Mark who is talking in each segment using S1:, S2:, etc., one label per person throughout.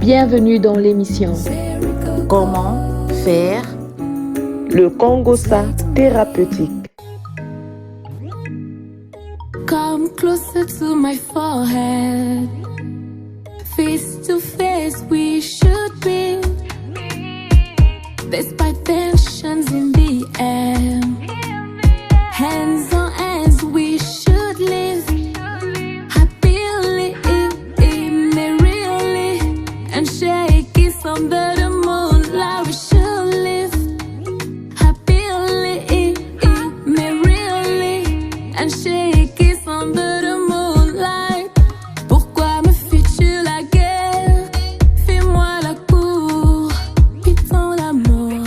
S1: Bienvenue dans l'émission
S2: Comment faire
S3: le Congosa thérapeutique.
S4: Come closer to my forehead. Face to face we should be. Despite tensions in the air. Hands on hands we should live. Happily, merrily. And shaking under the moonlight we should live. Happily, merrily. And shaking under the moonlight. Pourquoi me fais-tu la guerre? Fais-moi la cour, pitons l'amour.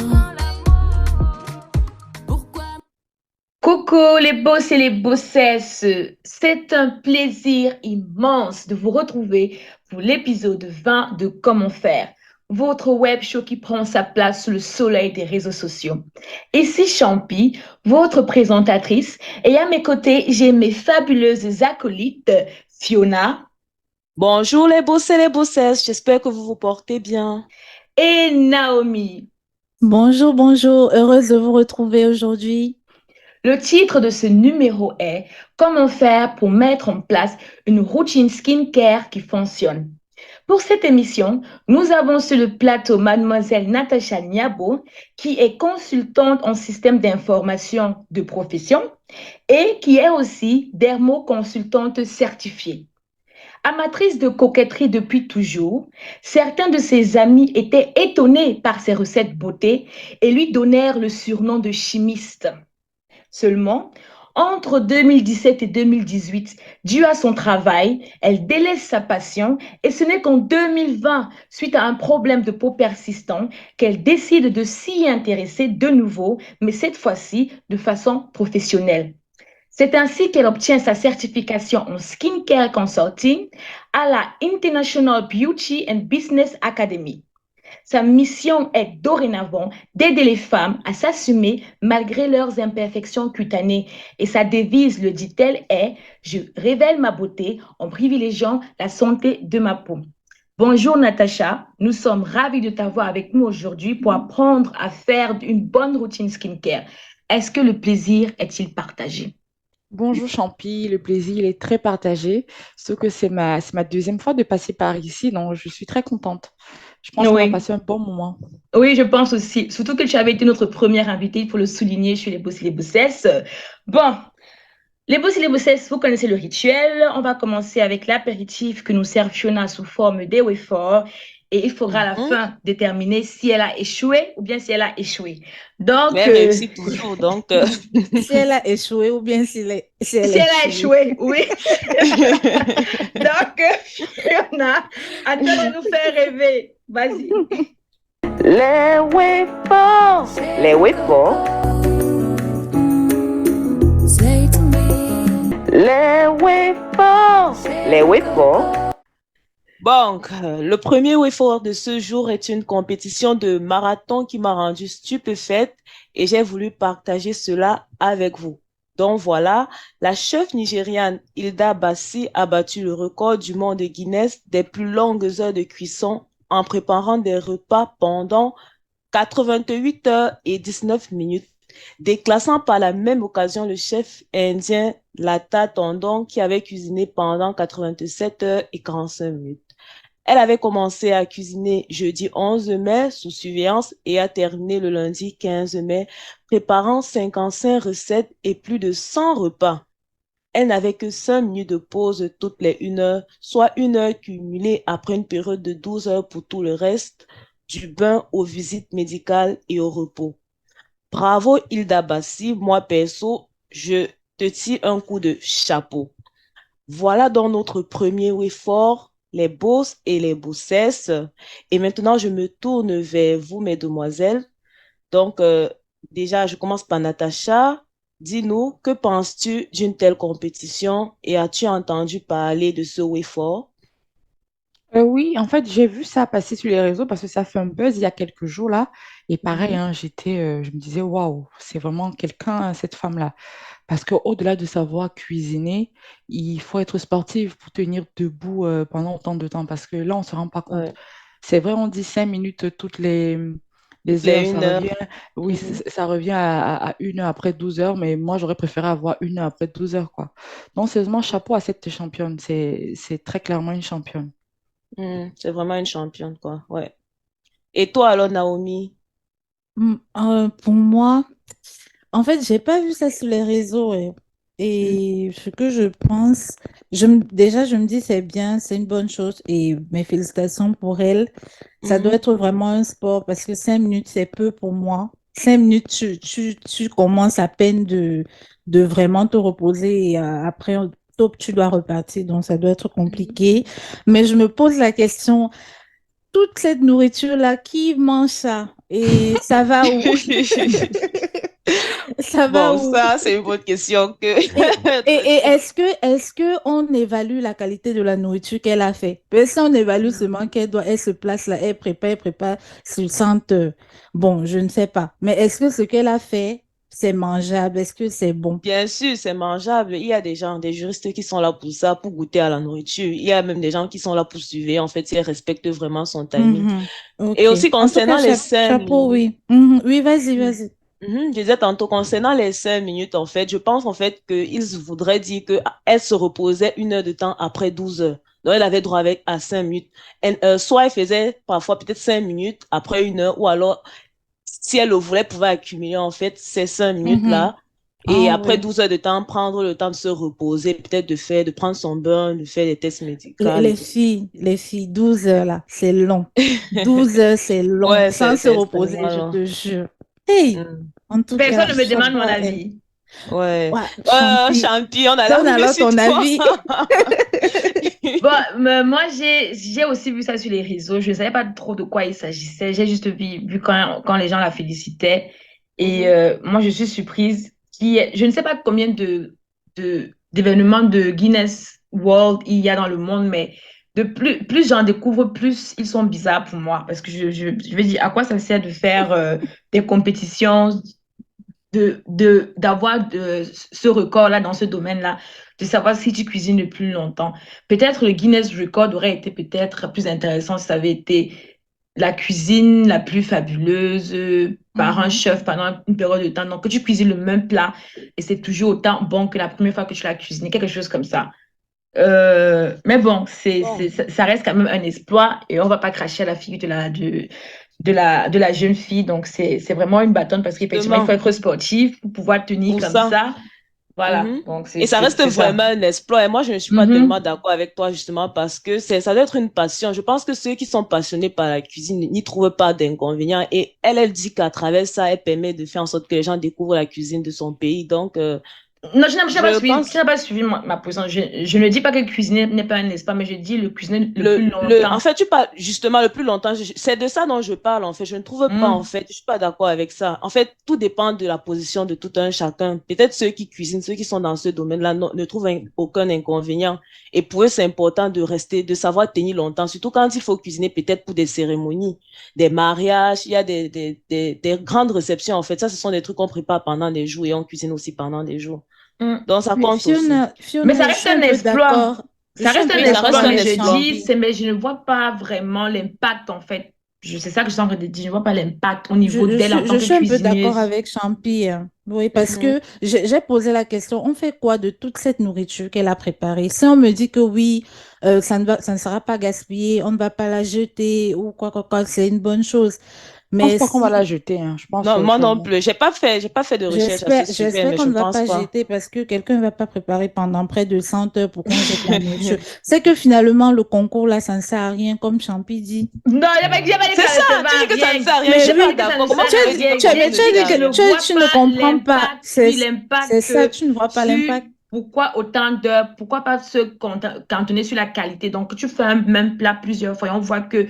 S4: Pourquoi?
S5: Coucou les boss et les bossesses, c'est un plaisir immense de vous retrouver pour l'épisode 20 de Comment faire, votre web show qui prend sa place sous le soleil des réseaux sociaux. Ici Champi, votre présentatrice, et à mes côtés, j'ai mes fabuleuses acolytes, Fiona
S2: Bonjour les boss et les bossesses, j'espère que vous vous portez bien.
S5: et Naomi.
S6: Bonjour, bonjour, heureuse de vous retrouver aujourd'hui.
S5: Le titre de ce numéro est Comment faire pour mettre en place une routine skincare qui fonctionne. Pour cette émission, nous avons sur le plateau mademoiselle Natacha Niabo, qui est consultante en système d'information de profession et qui est aussi dermoconsultante certifiée. Amatrice de coquetterie depuis toujours, certains de ses amis étaient étonnés par ses recettes beauté et lui donnèrent le surnom de chimiste. Seulement, entre 2017 et 2018, dû à son travail, elle délaisse sa passion et ce n'est qu'en 2020, suite à un problème de peau persistant, qu'elle décide de s'y intéresser de nouveau, mais cette fois-ci de façon professionnelle. C'est ainsi qu'elle obtient sa certification en Skincare Consulting à la International Beauty and Business Academy. Sa mission est dorénavant d'aider les femmes à s'assumer malgré leurs imperfections cutanées. Et sa devise, le dit-elle, est « Je révèle ma beauté en privilégiant la santé de ma peau ». Bonjour Natacha, nous sommes ravis de t'avoir avec nous aujourd'hui pour apprendre à faire une bonne routine skincare. Est-ce que le plaisir est-il partagé?
S7: Bonjour Champi, le plaisir il est très partagé, sauf que c'est ma deuxième fois de passer par ici, donc je suis très contente. Je pense qu'on va
S5: Oui,
S7: passer un bon moment.
S5: oui, je pense aussi. Surtout que tu avais été notre première invitée, il faut le souligner chez les boss et les bossesses. Bon, les boss et les bossesses, vous connaissez le rituel. On va commencer avec l'apéritif que nous sert Fiona sous forme des wafers. Et il faudra à la fin déterminer si elle a échoué ou bien si elle a échoué. Donc,
S2: Mais elle réussit toujours, donc
S6: Si elle a échoué ou bien si elle
S5: si
S6: a
S5: elle a
S6: échoué.
S5: échoué, oui. Donc, Fiona, à toi de nous faire rêver. Vas-y.
S3: Les wafers, les wafers,
S4: Say to me.
S3: les wafers, les wafers.
S2: Bon, le premier effort de ce jour est une compétition de marathon qui m'a rendue stupéfaite et j'ai voulu partager cela avec vous. Donc voilà, la chef nigériane Hilda Bassi a battu le record du monde de Guinness des plus longues heures de cuisson en préparant des repas pendant 88 heures et 19 minutes, déclassant par la même occasion le chef indien Lata Tondon qui avait cuisiné pendant 87 heures et 45 minutes. Elle avait commencé à cuisiner jeudi 11 mai sous surveillance et a terminé le lundi 15 mai, préparant 55 recettes et plus de 100 repas. Elle n'avait que 5 minutes de pause toutes les 1 heure, soit 1 heure cumulée après une période de 12 heures pour tout le reste, du bain aux visites médicales et au repos. Bravo Hilda Bassi, moi perso, je te tire un coup de chapeau. Voilà donc notre premier effort, les bosses et les bossesses. Et maintenant, je me tourne vers vous, mesdemoiselles. Donc, déjà, je commence par Natacha. Dis-nous, que penses-tu d'une telle compétition et as-tu entendu parler de ce effort?
S7: Oui, en fait, j'ai vu ça passer sur les réseaux parce que ça fait un buzz il y a quelques jours là. Et pareil,
S5: Mhm.
S7: hein, je me disais, waouh, c'est vraiment quelqu'un, cette femme-là. Parce qu'au-delà de savoir cuisiner, il faut être sportive pour tenir debout pendant autant de temps. Parce que là, on ne se rend pas compte.
S2: Ouais.
S7: C'est vrai, on dit 5 minutes toutes
S2: Toutes
S7: les heures,
S2: les
S7: ça
S2: une heure.
S7: revient, oui,
S2: Mhm.
S7: ça revient à 1 heure après 12 heures, mais moi, j'aurais préféré avoir 1 heure après 12 heures, quoi. Non, sérieusement, chapeau à cette championne, c'est très clairement une championne.
S2: C'est vraiment une championne, quoi. Ouais. Et toi, alors, Naomi?
S6: Pour moi, en fait, j'ai pas vu ça sur les réseaux. Et ce que je pense, déjà, je me dis c'est bien, c'est une bonne chose. Et mes félicitations pour elle. Ça doit
S2: Mhm.
S6: être vraiment un sport parce que 5 minutes, c'est peu pour moi. 5 minutes, tu commences à peine de vraiment te reposer et après, top, tu dois repartir. Donc, ça doit être
S2: Mhm.
S6: compliqué. Mais je me pose la question, toute cette nourriture-là, qui mange ça? Et ça va où? Ça va
S2: Bon,
S6: où?
S2: ça, c'est une bonne question que...
S6: Et est-ce que on évalue la qualité de la nourriture qu'elle a fait? Parce que si on évalue seulement elle se place là, elle prépare 60 heures. Bon, je ne sais pas. Mais est-ce que ce qu'elle a fait, c'est mangeable? Est-ce que c'est bon?
S2: Bien sûr, c'est mangeable. Il y a des gens, des juristes qui sont là pour ça, pour goûter à la nourriture. Il y a même des gens qui sont là pour surveiller, en fait, si elle respecte vraiment son timing.
S6: Mhm.
S2: Et
S6: Ok.
S2: aussi
S6: En tout cas,
S2: concernant les 5
S6: chapeau,
S2: minutes,
S6: oui. Mhm. Oui, vas-y,
S2: mm,
S6: vas-y.
S2: je disais tantôt, concernant les 5 minutes, en fait, je pense en fait qu'ils voudraient dire qu'elle se reposait 1 heure de temps après 12 heures. Donc, elle avait droit à 5 minutes. Soit elle faisait parfois peut-être 5 minutes après 1 heure, ou alors si elle le voulait, elle pouvait accumuler en fait ces cinq
S6: Mhm.
S2: minutes-là. Et
S6: Ah
S2: après
S6: oui.
S2: 12 heures de temps, prendre le temps de se reposer, peut-être de prendre son bain, de faire des tests médicaux
S6: Les,
S2: et
S6: les
S2: tout.
S6: filles, les filles, 12 heures là, c'est long. 12 heures, c'est long.
S2: Ouais,
S6: Sans se
S2: c'est
S6: reposer,
S2: extrêmement
S6: je
S2: long.
S6: te jure. Hey,
S2: Mm.
S6: en tout
S5: Personne
S6: cas,
S5: ne me demande
S6: chapeau
S5: mon
S6: à elle.
S5: avis.
S2: Ouais.
S6: Ouais, champi.
S2: Champion, on allait
S6: Donne
S2: arriver
S6: alors
S2: sur
S6: ton
S2: toi.
S6: avis.
S5: Bon, moi, j'ai aussi vu ça sur les réseaux. Je ne savais pas trop de quoi il s'agissait. J'ai juste vu quand les gens la félicitaient. Et
S2: Mhm.
S5: moi, je suis surprise. Je ne sais pas combien d'événements de Guinness World il y a dans le monde, mais plus j'en découvre, plus ils sont bizarres pour moi. Parce que je veux dire, à quoi ça sert de faire des compétitions d'avoir ce record-là dans ce domaine-là, de savoir si tu cuisines le plus longtemps. Peut-être le Guinness Record aurait été peut-être plus intéressant si ça avait été la cuisine la plus fabuleuse par un
S6: Mhm.
S5: chef pendant une période de temps. Donc, que tu cuisines le même plat et c'est toujours autant bon que la première fois que tu l'as cuisiné, quelque chose comme ça. Mais bon,
S6: Bon.
S5: ça reste quand même un exploit et on va pas cracher à la figure de la jeune fille. Donc, c'est vraiment une bâtonne parce qu'effectivement, il faut
S2: Justement,
S5: être sportif pour pouvoir tenir
S2: pour
S5: comme
S2: ça.
S5: ça. Voilà,
S2: Mhm.
S5: donc
S2: Et ça reste
S5: c'est ça.
S2: vraiment un exploit. Et moi, je ne suis pas tellement
S5: Mhm.
S2: d'accord avec toi, justement, parce que ça doit être une passion. Je pense que ceux qui sont passionnés par la cuisine n'y trouvent pas d'inconvénients. Et elle dit qu'à travers ça, elle permet de faire en sorte que les gens découvrent la cuisine de son pays. Donc,
S5: Non,
S2: je
S5: je
S2: pense,
S5: n'ai pas suivi ma position. Je ne dis pas que cuisiner n'est pas un espace, mais je dis le cuisiner le plus
S2: en
S5: longtemps.
S2: fait, tu parles justement le plus longtemps. C'est de ça dont je parle, en fait. Je ne trouve pas, en
S5: Mhm.
S2: fait, je suis pas d'accord avec ça. En fait, tout dépend de la position de tout un chacun. Peut-être ceux qui cuisinent, ceux qui sont dans ce domaine-là ne trouvent aucun inconvénient. Et pour eux, c'est important de rester, de savoir tenir longtemps, surtout quand il faut cuisiner peut-être pour des cérémonies, des mariages. Il y a des grandes réceptions, en fait. Ça, ce sont des trucs qu'on prépare pendant des jours et on cuisine aussi pendant des jours.
S5: Mhm.
S2: Donc, ça
S6: Mais
S2: compte aussi.
S5: Mais ça
S6: Fiona, je
S5: reste
S6: suis un
S5: un
S6: peu
S5: exploit.
S6: d'accord. Je
S5: Ça
S6: suis un
S5: reste
S6: peu
S5: un
S2: Oui, ça
S6: d'accord
S2: reste
S5: exploit,
S2: un
S5: mais
S6: avec
S5: je
S2: exploit.
S5: dis,
S6: Champi.
S5: mais je ne vois pas vraiment l'impact, en fait. C'est ça que je suis en train de dire. Je ne vois pas l'impact au niveau d'elle en
S6: Je
S5: tant que
S6: suis un peu d'accord
S5: cuisineuse.
S6: avec Champi, hein. Oui, parce
S2: Mhm.
S6: que j'ai posé la question, on fait quoi de toute cette nourriture qu'elle a préparée? Si on me dit que oui, ça ne sera pas gaspillé, on ne va pas la jeter ou quoi, c'est une bonne chose.
S7: Je pense
S6: Mais
S7: pas qu'on va la
S6: si,
S7: jeter, hein. Je pense
S2: Non,
S7: qu'il
S2: moi
S7: faut...
S2: non plus. J'ai pas fait de recherche à ce sujet,
S6: j'espère
S2: mais
S6: qu'on
S2: je
S6: ne va
S2: pense
S6: pas
S2: pas.
S6: jeter parce que quelqu'un ne va pas préparer pendant près de 100 heures pour qu'on jette la nourriture. C'est que finalement, le concours, là, ça ne sert à rien, comme Champi dit.
S5: Non, j'ai pas dit que
S2: C'est
S5: ça
S2: ça,
S5: ne servait
S2: tu
S5: à
S2: dis que ça ne
S5: rien.
S2: sert à rien. Je
S6: Mais
S2: suis
S5: J'ai pas
S2: pas
S5: dit
S6: oui,
S5: que ça ne
S2: d'accord.
S5: sert
S2: Comment tu
S5: à
S2: peux dire que le
S5: rien.
S2: concours
S5: J'ai
S2: ne
S6: tu as
S2: sert
S5: dit
S6: dit
S2: à
S5: que je
S6: que
S5: ne
S2: rien?
S5: vois
S6: tu ne
S5: pas
S6: comprends pas.
S5: l'impact, oui, l'impact
S6: C'est ça, tu ne vois pas
S5: sur
S6: l'impact.
S5: pourquoi autant d'heures, pourquoi pas se cantonner sur la qualité. Donc, tu fais un même plat plusieurs fois et on voit que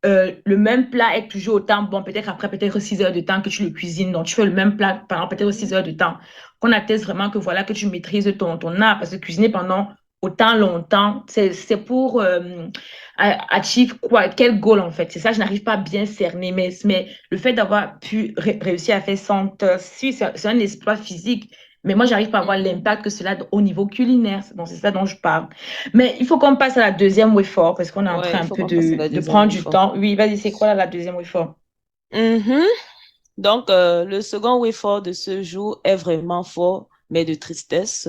S5: le même plat est toujours autant bon, peut-être après peut-être 6 heures de temps que tu le cuisines. Donc, tu fais le même plat pendant peut-être 6 heures de temps. Qu'on atteste vraiment que voilà, que tu maîtrises ton art. Parce que cuisiner pendant autant longtemps, c'est pour achieve quoi, quel goal en fait. C'est ça, je n'arrive pas à bien cerner. Mais le fait d'avoir pu réussir à faire 100 heures, si, c'est un exploit physique. Mais moi, j'arrive pas à voir l'impact que cela a au niveau culinaire. Donc, c'est ça dont je parle. Mais il faut qu'on passe à la deuxième way forward parce qu'on est en
S2: Ouais,
S5: train
S2: il
S5: un
S2: faut
S5: peu
S2: qu'on passe à la
S5: de
S2: deuxième
S5: prendre
S2: way
S5: du
S2: forward.
S5: temps. Oui, vas-y, c'est quoi là, la deuxième way forward?
S2: Mhm. Donc, le second way forward de ce jour est vraiment fort, mais de tristesse.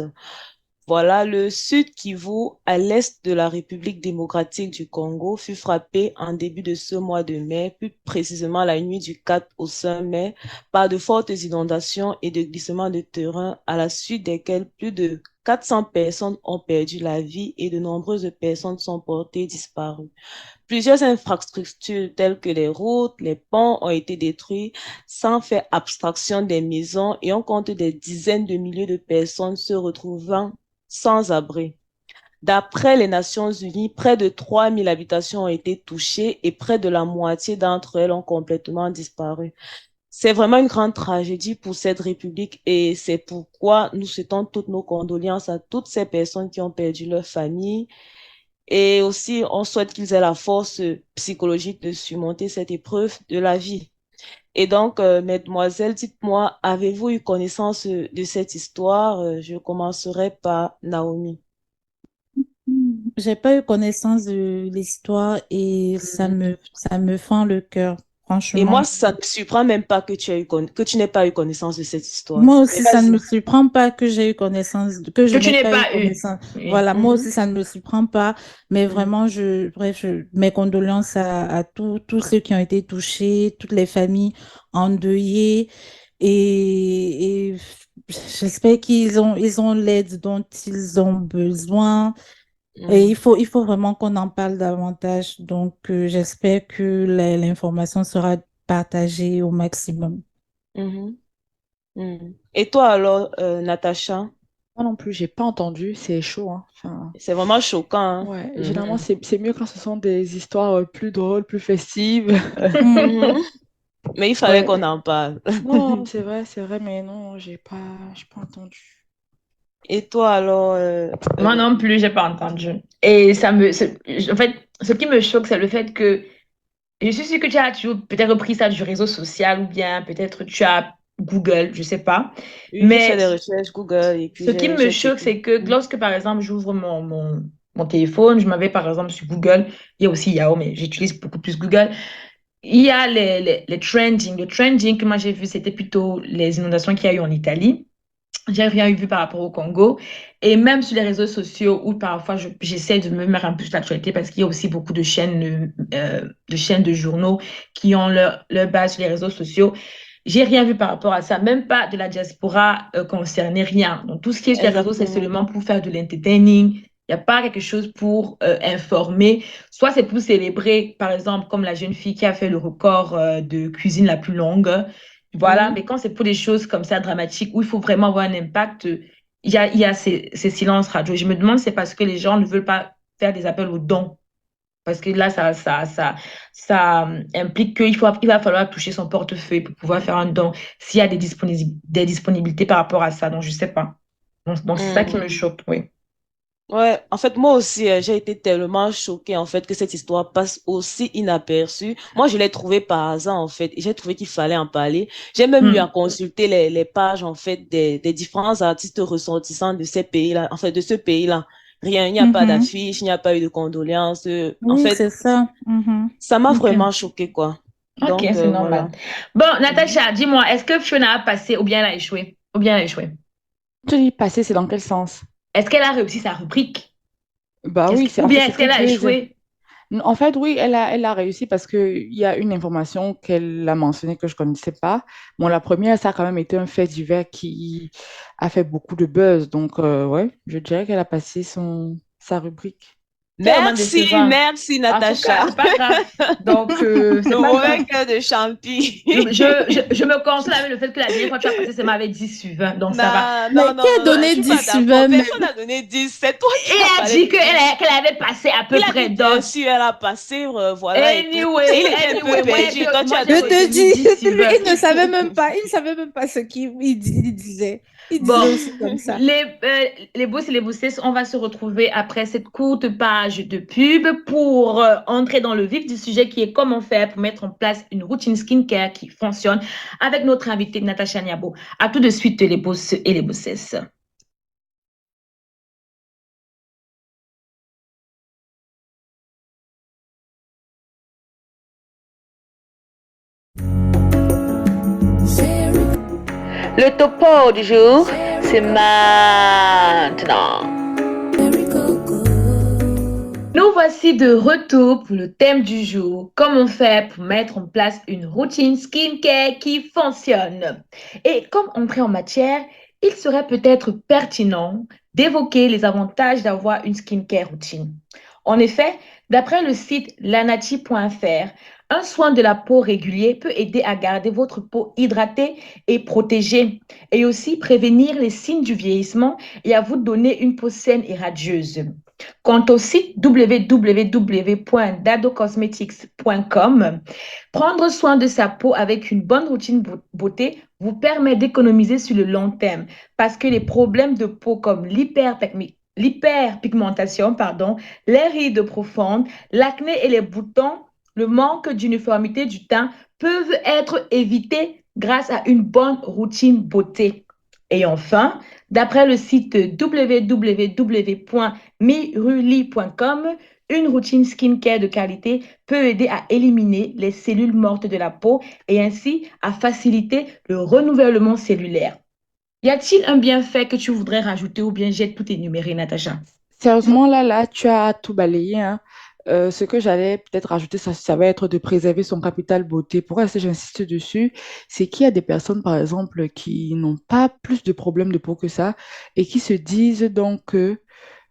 S2: Voilà, le Sud Kivu, à l'est de la République démocratique du Congo, fut frappé en début de ce mois de mai, plus précisément la nuit du 4 au 5 mai, par de fortes inondations et de glissements de terrain, à la suite desquels plus de 400 personnes ont perdu la vie et de nombreuses personnes sont portées disparues. Plusieurs infrastructures telles que les routes, les ponts ont été détruits sans faire abstraction des maisons et on compte des dizaines de milliers de personnes se retrouvant sans abri. D'après les Nations Unies, près de 3000 habitations ont été touchées et près de la moitié d'entre elles ont complètement disparu. C'est vraiment une grande tragédie pour cette république et c'est pourquoi nous souhaitons toutes nos condoléances à toutes ces personnes qui ont perdu leur famille et aussi on souhaite qu'ils aient la force psychologique de surmonter cette épreuve de la vie. Et donc, mesdemoiselles, dites-moi, avez-vous eu connaissance de cette histoire? Je commencerai par Naomi.
S6: J'ai pas eu connaissance de l'histoire et ça me fend le cœur,
S2: Et moi,
S6: franchement.
S2: ça ne me surprend même pas que que tu n'aies pas eu connaissance de cette histoire.
S6: Moi
S2: Mais
S6: aussi, ça ne me
S2: vas-y.
S6: surprend pas que j'ai eu connaissance, que je
S5: Que tu
S6: n'ai
S5: n'aies
S6: pas eu
S5: pas eu.
S6: connaissance.
S5: Oui.
S6: Voilà, moi
S2: Mhm,
S6: aussi, ça ne me surprend pas. Mais
S2: mhm,
S6: vraiment, bref, mes condoléances à tous ceux qui ont été touchés, toutes les familles endeuillées. Et j'espère ils ont l'aide dont ils ont besoin. Et
S2: mhm,
S6: il faut vraiment qu'on en parle davantage. Donc, j'espère que l'information sera partagée au maximum.
S2: mhm, mhm. Et toi alors, Natacha?
S7: Moi non plus, j'ai pas entendu, c'est chaud, hein. Enfin,
S2: C'est vraiment choquant, hein?
S7: ouais, généralement,
S2: Mhm,
S7: c'est mieux quand ce sont des histoires plus drôles, plus festives.
S2: mhm. Mais il fallait
S7: Ouais.
S2: qu'on en parle.
S7: Non, c'est vrai, mais non, j'ai pas entendu.
S2: Et toi alors,
S5: Moi non plus, j'ai pas entendu. Et en fait, ce qui me choque, c'est le fait que je suis sûre que tu as toujours peut-être repris ça du réseau social ou bien peut-être tu as Google, je sais pas.
S2: oui, j'ai fait
S5: Mais
S2: des recherches Google et puis
S5: ce qui me
S2: j'ai
S5: choque,
S2: checké.
S5: c'est que lorsque, par exemple, j'ouvre mon téléphone, je m'avais, par exemple, sur Google, il y a aussi Yahoo, mais j'utilise beaucoup plus Google. Il y a les trending. Le trending que moi j'ai vu, c'était plutôt les inondations qu'il y a eu en Italie. J'ai rien vu par rapport au Congo. Et même sur les réseaux sociaux, où parfois j'essaie de me mettre un peu sur l'actualité parce qu'il y a aussi beaucoup de chaînes de journaux qui ont leur base sur les réseaux sociaux. J'ai rien vu par rapport à ça, même pas de la diaspora concernée, rien. Donc tout ce qui est sur les réseaux, c'est
S2: Exactement.
S5: seulement pour faire de l'entertaining. Il n'y a pas quelque chose pour informer. Soit c'est pour célébrer, par exemple, comme la jeune fille qui a fait le record de cuisine la plus longue. Voilà,
S2: Mhm,
S5: mais quand c'est pour des choses comme ça dramatiques, où il faut vraiment avoir un impact, il y a ces silences radio. Je me demande, c'est parce que les gens ne veulent pas faire des appels aux dons. Parce que là, ça implique il va falloir toucher son portefeuille pour pouvoir faire un don s'il y a des disponibilités par rapport à ça. Donc, je sais pas. Donc c'est ça qui me
S2: mhm.
S5: choque, oui.
S2: Ouais, en fait, moi aussi, j'ai été tellement choquée, en fait, que cette histoire passe aussi inaperçue. Moi, je l'ai trouvée par hasard, en fait, et j'ai trouvé qu'il fallait en parler. J'ai même eu à
S5: Hmm.
S2: consulter les pages, en fait, des différents artistes ressortissants de ces pays-là, en fait, de ce pays-là. Rien, il n'y a pas
S6: Mhm.
S2: d'affiche, il n'y a pas eu de condoléances. En
S6: Oui,
S2: fait,
S6: c'est ça. Mhm.
S2: ça m'a
S5: Ok,
S2: vraiment choquée, quoi.
S5: ok,
S2: Donc,
S5: c'est
S2: voilà.
S5: normal. Bon,
S2: Mhm.
S5: Natacha, dis-moi, est-ce que Fiona a passé ou bien elle a échoué? Ou bien elle a échoué?
S7: Tu dis passer, c'est dans quel sens?
S5: Est-ce qu'elle a réussi sa rubrique?
S7: Bah oui,
S5: Ou
S7: en fait,
S5: bien est-ce
S7: c'était
S5: qu'elle a
S7: deux.
S5: échoué?
S7: En fait, oui, elle a réussi parce qu'il y a une information qu'elle a mentionnée que je ne connaissais pas. Bon, la première, ça a quand même été un fait divers qui a fait beaucoup de buzz. Donc, ouais, je dirais qu'elle a passé sa rubrique.
S5: C'est vraiment
S2: Merci,
S5: décevant.
S2: merci,
S5: En tout cas,
S2: Natacha.
S5: c'est pas grave. Donc,
S2: Le
S5: c'est pas grave.
S2: mauvais cœur de Champi.
S5: Je me console avec le fait que la dernière fois que tu as passé, c'est m'avait 10 sur 20. Donc, ça va.
S2: Non,
S6: Mais
S2: non,
S6: qui
S2: non,
S6: a
S2: non, non, je
S6: donné
S2: suis pas
S6: 10 sur
S2: d'accord.
S6: 20 même?
S2: Personne n'a donné 10. C'est toi
S5: Et
S2: qui as
S5: elle a
S2: parlé
S5: dit
S2: de 10.
S5: qu'elle avait passé à peu
S2: Il a dit
S5: près.
S2: bien
S5: Donc,
S2: sûr, elle a passé, voilà et tout. Et il
S5: anyway,
S2: était un peu
S5: anyway,
S2: perdu. Et toi, tu
S5: moi,
S2: as
S5: j'ai
S6: Je
S2: donné
S6: te
S2: 10.
S6: dis,
S5: 10 sur 20.
S6: il ne savait même pas ce il disait. Il disait
S5: Bon,
S6: aussi comme ça.
S5: les boss et les bosses, on va se retrouver après cette courte page. image de pub pour entrer dans le vif du sujet qui est comment faire pour mettre en place une routine skincare qui fonctionne avec notre invitée Natacha Niabo. À tout de suite les boss et les bossesses.
S3: Le topo du jour, c'est maintenant.
S5: Nous voici de retour pour le thème du jour. Comment faire pour mettre en place une routine skincare qui fonctionne? Et comme entrée en matière, il serait peut-être pertinent d'évoquer les avantages d'avoir une skincare routine. En effet, d'après le site lanati.fr, un soin de la peau régulier peut aider à garder votre peau hydratée et protégée, et aussi prévenir les signes du vieillissement et à vous donner une peau saine et radieuse. Quant au site www.dadocosmetics.com, prendre soin de sa peau avec une bonne routine beauté vous permet d'économiser sur le long terme parce que les problèmes de peau comme l'hyperpigmentation, les rides profondes, l'acné et les boutons, le manque d'uniformité du teint peuvent être évités grâce à une bonne routine beauté. Et enfin, d'après le site www.miruli.com, une routine skincare de qualité peut aider à éliminer les cellules mortes de la peau et ainsi à faciliter le renouvellement cellulaire. Y a-t-il un bienfait que tu voudrais rajouter ou bien j'ai tout énuméré, Natacha?
S7: Sérieusement, là, tu as tout balayé, hein. Ce que j'allais peut-être rajouter, ça va être de préserver son capital beauté. Pourquoi est-ce que j'insiste dessus? C'est qu'il y a des personnes, par exemple, qui n'ont pas plus de problèmes de peau que ça et qui se disent donc que,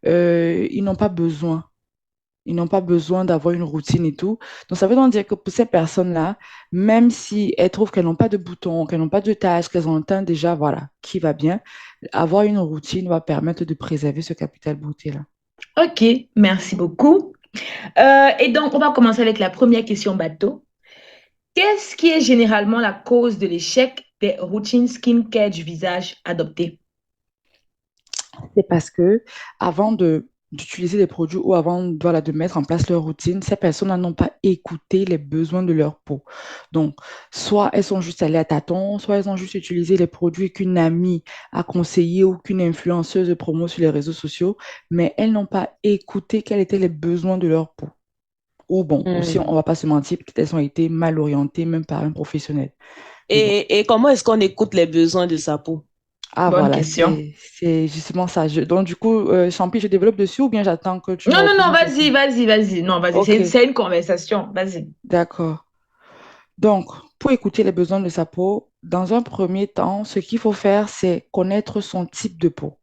S7: ils n'ont pas besoin. Ils n'ont pas besoin d'avoir une routine et tout. Donc, ça veut donc dire que pour ces personnes-là, même si elles trouvent qu'elles n'ont pas de boutons, qu'elles n'ont pas de taches, qu'elles ont un teint déjà, voilà, qui va bien, avoir une routine va permettre de préserver ce capital beauté-là.
S5: Ok, merci beaucoup. Et donc, on va commencer avec la première question bateau. Qu'est-ce qui est généralement la cause de l'échec des routines skincare du visage adoptées?
S7: C'est parce que avant d'utiliser les produits ou avant voilà, de mettre en place leur routine, ces personnes n'ont pas écouté les besoins de leur peau. Donc, soit elles sont juste allées à tâtons, soit elles ont juste utilisé les produits qu'une amie a conseillés ou qu'une influenceuse promo sur les réseaux sociaux, mais elles n'ont pas écouté quels étaient les besoins de leur peau. Ou bon, aussi, on ne
S2: Hmm.
S7: va pas se mentir, peut-être elles ont été mal orientées même par un professionnel. Mais bon.
S2: Et comment est-ce qu'on écoute les besoins de sa peau?
S7: Ah
S5: Bonne
S7: voilà,
S5: question.
S7: c'est justement ça. Donc du coup, Champi, je développe dessus ou bien j'attends que tu me
S5: Non, non, non,
S7: reposes une
S5: vas-y,
S7: question?
S5: vas-y, vas-y. Non, vas-y,
S7: Ok,
S5: c'est une conversation. Vas-y.
S7: d'accord. Donc, pour écouter les besoins de sa peau, dans un premier temps, ce qu'il faut faire, c'est connaître son type de peau.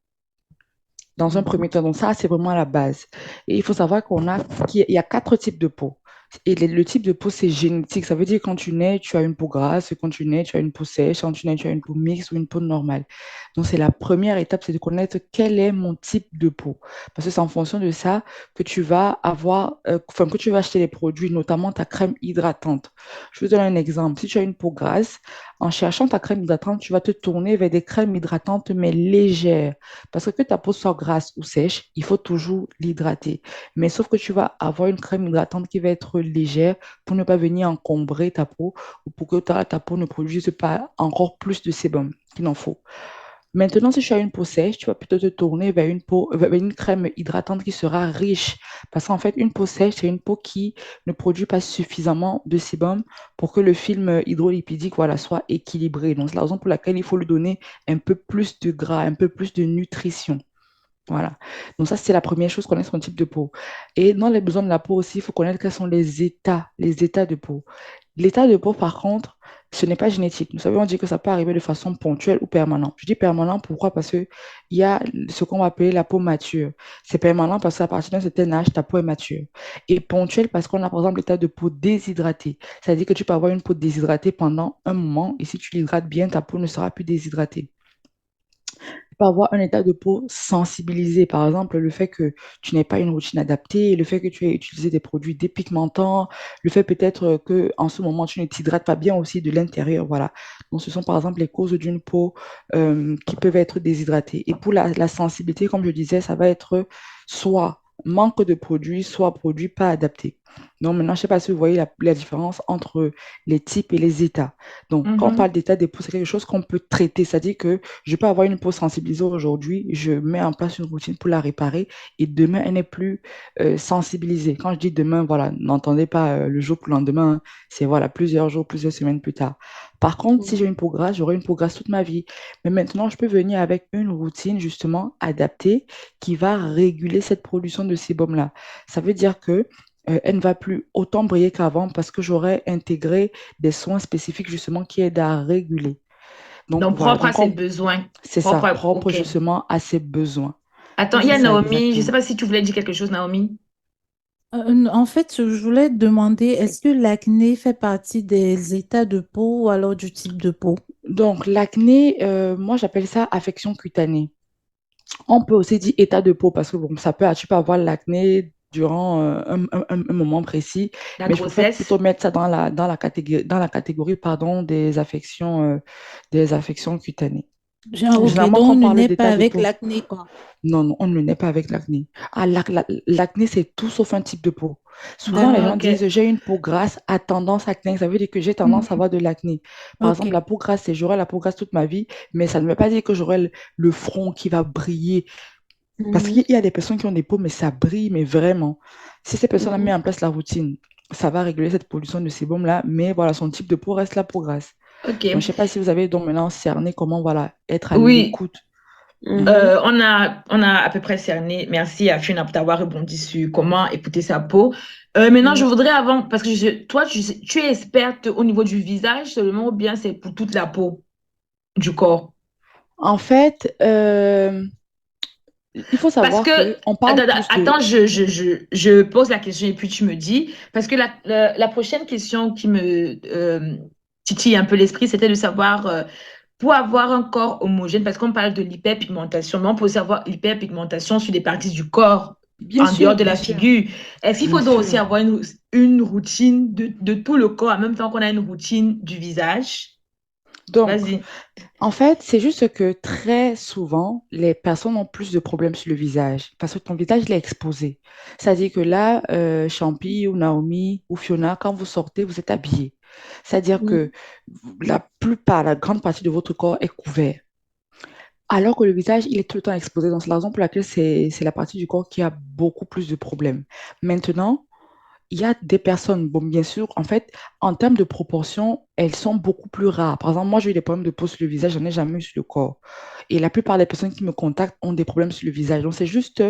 S7: Dans un
S2: Mhm.
S7: premier temps, donc ça, c'est vraiment la base. Et il faut savoir qu'il y a quatre types de peau. Et le type de peau, c'est génétique. Ça veut dire que quand tu nais, tu as une peau grasse, quand tu nais, tu as une peau sèche, quand tu nais, tu as une peau mixte ou une peau normale. Donc, c'est la première étape, c'est de connaître quel est mon type de peau. Parce que c'est en fonction de ça que tu vas avoir, enfin, que tu vas acheter les produits, notamment ta crème hydratante. Je vous donne un exemple. Si tu as une peau grasse, en cherchant ta crème hydratante, tu vas te tourner vers des crèmes hydratantes, mais légères. Parce que ta peau soit grasse ou sèche, il faut toujours l'hydrater. Mais sauf que tu vas avoir une crème hydratante qui va être légère pour ne pas venir encombrer ta peau ou pour que ta peau ne produise pas encore plus de sébum qu'il en faut. Maintenant, si tu as une peau sèche, tu vas plutôt te tourner vers une crème hydratante qui sera riche. Parce qu'en fait, une peau sèche, c'est une peau qui ne produit pas suffisamment de sébum pour que le film hydrolipidique voilà, soit équilibré. Donc, c'est la raison pour laquelle il faut lui donner un peu plus de gras, un peu plus de nutrition. Voilà. Donc ça, c'est la première chose, connaître son type de peau. Et dans les besoins de la peau aussi, il faut connaître quels sont les états de peau. L'état de peau, par contre, ce n'est pas génétique. Nous savons dire que ça peut arriver de façon ponctuelle ou permanente. Je dis permanent, pourquoi? Parce qu'il y a ce qu'on va appeler la peau mature. C'est permanent parce qu'à partir d'un certain âge, ta peau est mature. Et ponctuel parce qu'on a, par exemple, l'état de peau déshydratée. C'est-à-dire que tu peux avoir une peau déshydratée pendant un moment et si tu l'hydrates bien, ta peau ne sera plus déshydratée peux avoir un état de peau sensibilisé. Par exemple, le fait que tu n'aies pas une routine adaptée, le fait que tu aies utilisé des produits dépigmentants, le fait peut-être que en ce moment tu ne t'hydrates pas bien aussi de l'intérieur. Voilà. Donc, ce sont par exemple les causes d'une peau qui peuvent être déshydratée. Et pour la sensibilité, comme je disais, ça va être soit manque de produits, soit produits pas adaptés. Donc maintenant, je ne sais pas si vous voyez la différence entre les types et les états. Donc quand on parle
S5: Mhm.
S7: d'état des peaux, c'est quelque chose qu'on peut traiter. C'est-à-dire que je peux avoir une peau sensibilisée aujourd'hui, je mets en place une routine pour la réparer et demain, elle n'est plus sensibilisée. Quand je dis demain, voilà, n'entendez pas le jour pour le lendemain, hein. C'est voilà, plusieurs jours, plusieurs semaines plus tard. Par contre, si j'ai une peau grasse, j'aurai une peau grasse toute ma vie. Mais maintenant, je peux venir avec une routine justement adaptée qui va réguler cette production de sébum-là. Ça veut dire que elle ne va plus autant briller qu'avant parce que j'aurai intégré des soins spécifiques justement qui aident à réguler. Donc
S5: Donc,
S7: voilà,
S5: propre à
S7: donc
S5: ses besoins.
S7: c'est ça,
S5: Propre
S7: propre
S5: OK.
S7: justement à ses besoins.
S5: Attends, il y
S7: C'est
S5: a
S7: ça
S5: Naomi. Je ne sais
S7: exactement.
S5: pas si tu voulais dire quelque chose, Naomi.
S6: En fait, je voulais te demander, est-ce que l'acné fait partie des états de peau ou alors du type de peau?
S7: Donc l'acné, moi j'appelle ça affection cutanée. On peut aussi dire état de peau parce que bon, tu peux avoir l'acné durant un moment précis,
S5: La
S7: mais je préfère plutôt
S5: grossesse.
S7: mettre ça dans la catégorie pardon, des affections cutanées.
S6: Genre, ok,
S7: Généralement, quand
S6: donc
S7: on
S6: on ne
S7: parle
S6: naît pas
S7: d'état de
S6: avec
S7: peau,
S6: l'acné, quoi.
S7: non, non, on ne naît pas avec l'acné. Ah, l'acné, c'est tout sauf un type de peau. Souvent, les
S5: D'accord,
S7: gens
S6: D'accord.
S7: disent,
S5: OK.
S7: j'ai une peau grasse à tendance acné. Ça veut dire que j'ai tendance à
S6: Mhm.
S7: avoir de l'acné. Par
S6: Ok.
S7: exemple, la peau grasse, c'est j'aurai la peau grasse toute ma vie, mais ça ne veut pas dire que j'aurai le front qui va briller. Parce
S2: Mhm,
S7: qu'il y a des personnes qui ont des peaux, mais ça brille, mais vraiment. Si ces personnes-là
S2: mhm.
S7: mettent en place la routine, ça va réguler cette pollution de sébum-là, mais voilà, son type de peau reste la peau grasse. Donc, je ne
S5: OK.
S7: sais pas si vous avez donc maintenant cerné comment, voilà, être à
S5: Oui,
S7: l'écoute. Mhm.
S2: Mhm.
S5: on a à peu près cerné. Merci à Fiona pour t'avoir rebondi sur comment écouter sa peau. Maintenant, je
S2: Mhm.
S5: voudrais avant, parce que toi, tu es experte au niveau du visage seulement ou bien c'est pour toute la peau du corps?
S7: En fait, il faut
S5: Parce
S7: savoir
S5: que,
S7: que on parle plus de...
S5: attends, je pose la question et puis tu me dis, parce que la prochaine question qui me titille un peu l'esprit, c'était de savoir, pour avoir un corps homogène, parce qu'on parle de l'hyperpigmentation, mais on peut aussi avoir l'hyperpigmentation sur des parties du corps, en dehors de
S7: Bien
S5: la
S7: sûr,
S5: figure. Est-ce qu'il
S7: bien
S5: faut donc aussi
S7: sûr.
S5: avoir une routine de tout le corps en même temps qu'on a une routine du visage?
S7: Donc,
S5: Vas-y.
S7: en fait, c'est juste que très souvent, les personnes ont plus de problèmes sur le visage parce que ton visage, il est exposé. C'est-à-dire que là, Champi ou Naomi ou Fiona, quand vous sortez, vous êtes habillés. C'est-à-dire que
S2: Mhm.
S7: la plupart, la grande partie de votre corps est couvert. Alors que le visage, il est tout le temps exposé. Donc, c'est la raison pour laquelle c'est la partie du corps qui a beaucoup plus de problèmes. Maintenant, il y a des personnes, bon, bien sûr, en fait, en termes de proportion, elles sont beaucoup plus rares. Par exemple, moi, j'ai eu des problèmes de peau sur le visage, j'en ai jamais eu sur le corps. Et la plupart des personnes qui me contactent ont des problèmes sur le visage. Donc, c'est juste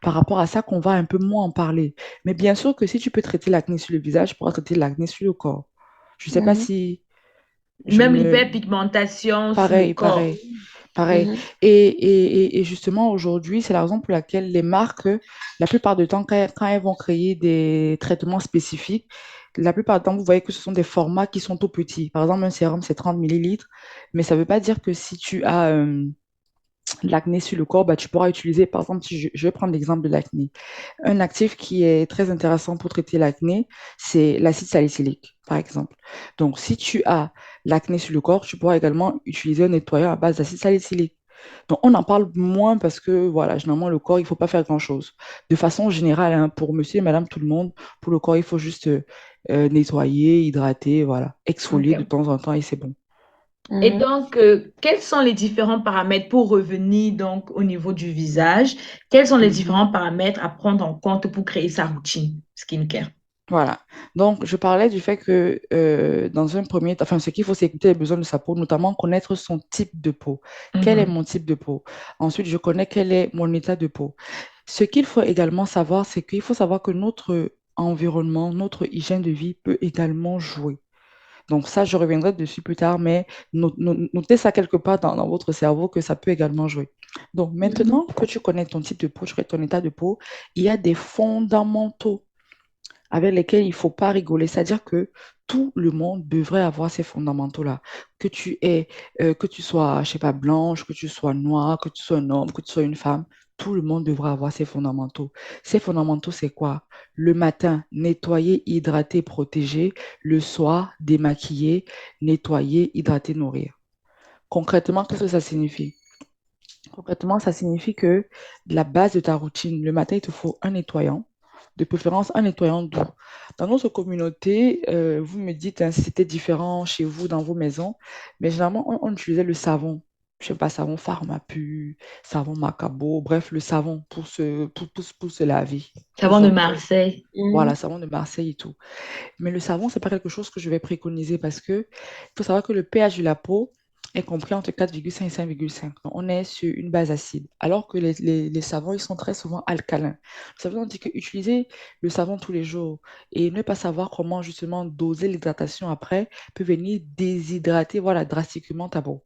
S7: par rapport à ça qu'on va un peu moins en parler. Mais bien sûr que si tu peux traiter l'acné sur le visage, tu pourras traiter l'acné sur le corps. Je ne sais pas
S2: Mhm.
S7: si je
S5: Même
S7: me...
S5: l'hyperpigmentation sur le
S7: Pareil,
S5: corps.
S7: pareil. Pareil.
S2: Mhm.
S7: Et justement, aujourd'hui, c'est la raison pour laquelle les marques, la plupart du temps, quand elles vont créer des traitements spécifiques, la plupart du temps, vous voyez que ce sont des formats qui sont tout petits. Par exemple, un sérum, c'est 30 millilitres, mais ça ne veut pas dire que si tu as l'acné sur le corps, bah, tu pourras utiliser, par exemple, si je vais prendre l'exemple de l'acné. Un actif qui est très intéressant pour traiter l'acné, c'est l'acide salicylique, par exemple. Donc, si tu as l'acné sur le corps, tu pourras également utiliser un nettoyant à base d'acide salicylique. Donc, on en parle moins parce que, voilà, généralement, le corps, il ne faut pas faire grand-chose. De façon générale, hein, pour monsieur et madame, tout le monde, pour le corps, il faut juste nettoyer, hydrater, voilà, exfolier de
S5: OK.
S7: temps en temps et c'est bon.
S5: Et
S2: Mhm.
S5: donc, quels sont les différents paramètres pour revenir donc au niveau du visage? Quels sont les
S7: Mhm.
S5: différents paramètres à prendre en compte pour créer sa routine skincare?
S7: Voilà. Donc, je parlais du fait que dans un premier temps, enfin, ce qu'il faut, c'est écouter les besoins de sa peau, notamment connaître son type de peau. Quel est
S5: Mhm.
S7: mon type de peau? Ensuite, je connais quel est mon état de peau. Ce qu'il faut également savoir, c'est qu'il faut savoir que notre environnement, notre hygiène de vie peut également jouer. Donc ça, je reviendrai dessus plus tard, mais notez ça quelque part dans votre cerveau que ça peut également jouer. Donc
S2: Mhm.
S7: maintenant que tu connais ton type de peau, tu connais ton état de peau, il y a des fondamentaux avec lesquels il ne faut pas rigoler. C'est-à-dire que tout le monde devrait avoir ces fondamentaux-là. Que tu sois, je sais pas, blanche, que tu sois noire, que tu sois un homme, que tu sois une femme, tout le monde devrait avoir ces fondamentaux. Ces fondamentaux, c'est quoi? Le matin, nettoyer, hydrater, protéger. Le soir, démaquiller, nettoyer, hydrater, nourrir. Concrètement, qu'est-ce que ça signifie? Concrètement, ça signifie que la base de ta routine, le matin, il te faut un nettoyant, de préférence un nettoyant doux. Dans notre communauté, vous me dites hein, si c'était différent chez vous, dans vos maisons, mais généralement, on utilisait le savon. Je sais pas, savon Pharmapu, savon Macabo, bref, le savon pour se laver. Nous
S5: Savon de
S7: sommes,
S5: Marseille.
S7: voilà,
S2: Mhm.
S7: savon de Marseille et tout. Mais le savon, c'est pas quelque chose que je vais préconiser parce que il faut savoir que le pH de la peau est compris entre 4,5 et 5,5. Donc, on est sur une base acide. Alors que les savons, ils sont très souvent alcalins. Ça veut dire que utiliser le savon tous les jours et ne pas savoir comment justement doser l'hydratation après peut venir déshydrater, voilà, drastiquement ta peau.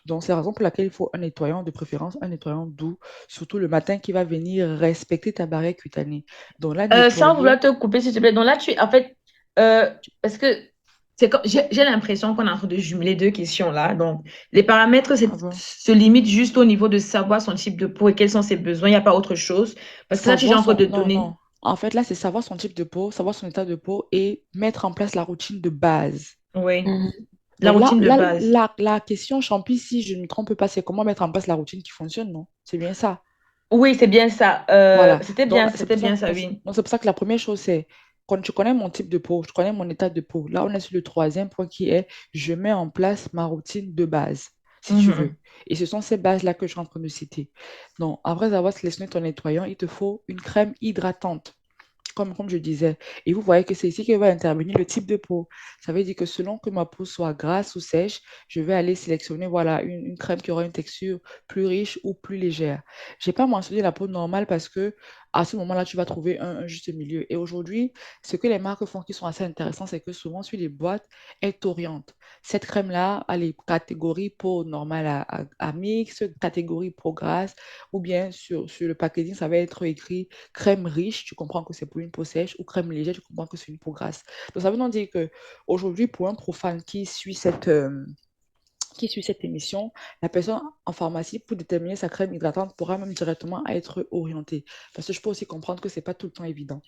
S7: Donc, c'est la raison pour laquelle il faut un nettoyant, de préférence un nettoyant doux, surtout le matin qui va venir respecter ta barrière cutanée. Donc là,
S5: Sans
S7: nettoyer.
S5: vouloir te couper, s'il te plaît. Donc là, en fait, parce que j'ai l'impression qu'on est en train de jumeler deux questions là. Donc, les paramètres
S7: Ah bon.
S5: se limitent juste au niveau de savoir son type de peau et quels sont ses besoins. Il n'y a pas autre chose. Parce que là, tu es
S7: Savoir
S5: en train
S7: son...
S5: de
S7: Non,
S5: donner,
S7: non. En fait, là, c'est savoir son type de peau, savoir son état de peau et mettre en place la routine de base.
S5: oui,
S2: Mhm.
S5: la
S7: Donc là,
S5: routine de base.
S7: la question, Champi, si je ne me trompe pas, c'est comment mettre en place la routine qui fonctionne, non? C'est bien ça.
S5: Oui, c'est bien ça.
S7: Voilà. Donc,
S5: C'était bien ça, oui.
S7: c'est pour ça que la première chose, c'est quand tu connais mon type de peau, je connais mon état de peau. Là, on est sur le troisième point qui est je mets en place ma routine de base, si tu veux.
S5: Mhm.
S7: Et ce sont ces bases-là que je suis en train de citer. Donc, après avoir sélectionné ton nettoyant, il te faut une crème hydratante. Comme je disais. Et vous voyez que c'est ici que va intervenir le type de peau. Ça veut dire que selon que ma peau soit grasse ou sèche, je vais aller sélectionner voilà, une crème qui aura une texture plus riche ou plus légère. Je n'ai pas mentionné la peau normale parce que à ce moment-là, tu vas trouver un juste milieu. Et aujourd'hui, ce que les marques font qui sont assez intéressants, c'est que souvent sur les boîtes, elles t'orientent. Cette crème-là a les catégories peau normale à mix, catégorie peau grasse, ou bien sur le packaging, ça va être écrit crème riche, tu comprends que c'est pour une peau sèche, ou crème légère, tu comprends que c'est une peau grasse. Donc, ça veut donc dire que aujourd'hui, pour un profane qui suit cette émission, la personne en pharmacie, pour déterminer sa crème hydratante, pourra même directement être orientée. Parce que je peux aussi comprendre que c'est pas tout le temps évident.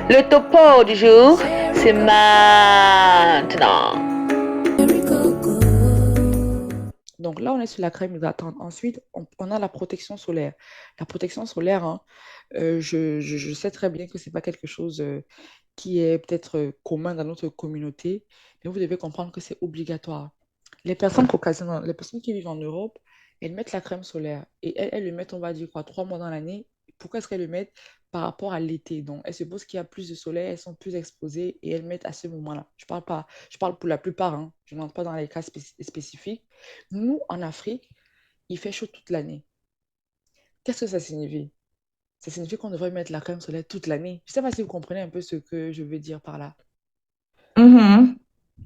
S3: Le topo du jour, c'est maintenant.
S7: Donc là, on est sur la crème hydratante. Ensuite, on a la protection solaire. La protection solaire, hein, je sais très bien que c'est pas quelque chose qui est peut-être commun dans notre communauté, mais vous devez comprendre que c'est obligatoire. Les personnes caucasiennes, les personnes qui vivent en Europe, elles mettent la crème solaire et elles le mettent, on va dire quoi, 3 mois dans l'année. Pourquoi est-ce qu'elles le mettent? Par rapport à l'été. Donc, elles supposent qu'il y a plus de soleil, elles sont plus exposées et elles mettent à ce moment-là. Je parle pas, je parle pour la plupart, hein. Je n'entre pas dans les cas spécifiques. Nous, en Afrique, il fait chaud toute l'année. Qu'est-ce que ça signifie? Ça signifie qu'on devrait mettre la crème solaire toute l'année. Je ne sais pas si vous comprenez un peu ce que je veux dire par là.
S5: Mhm.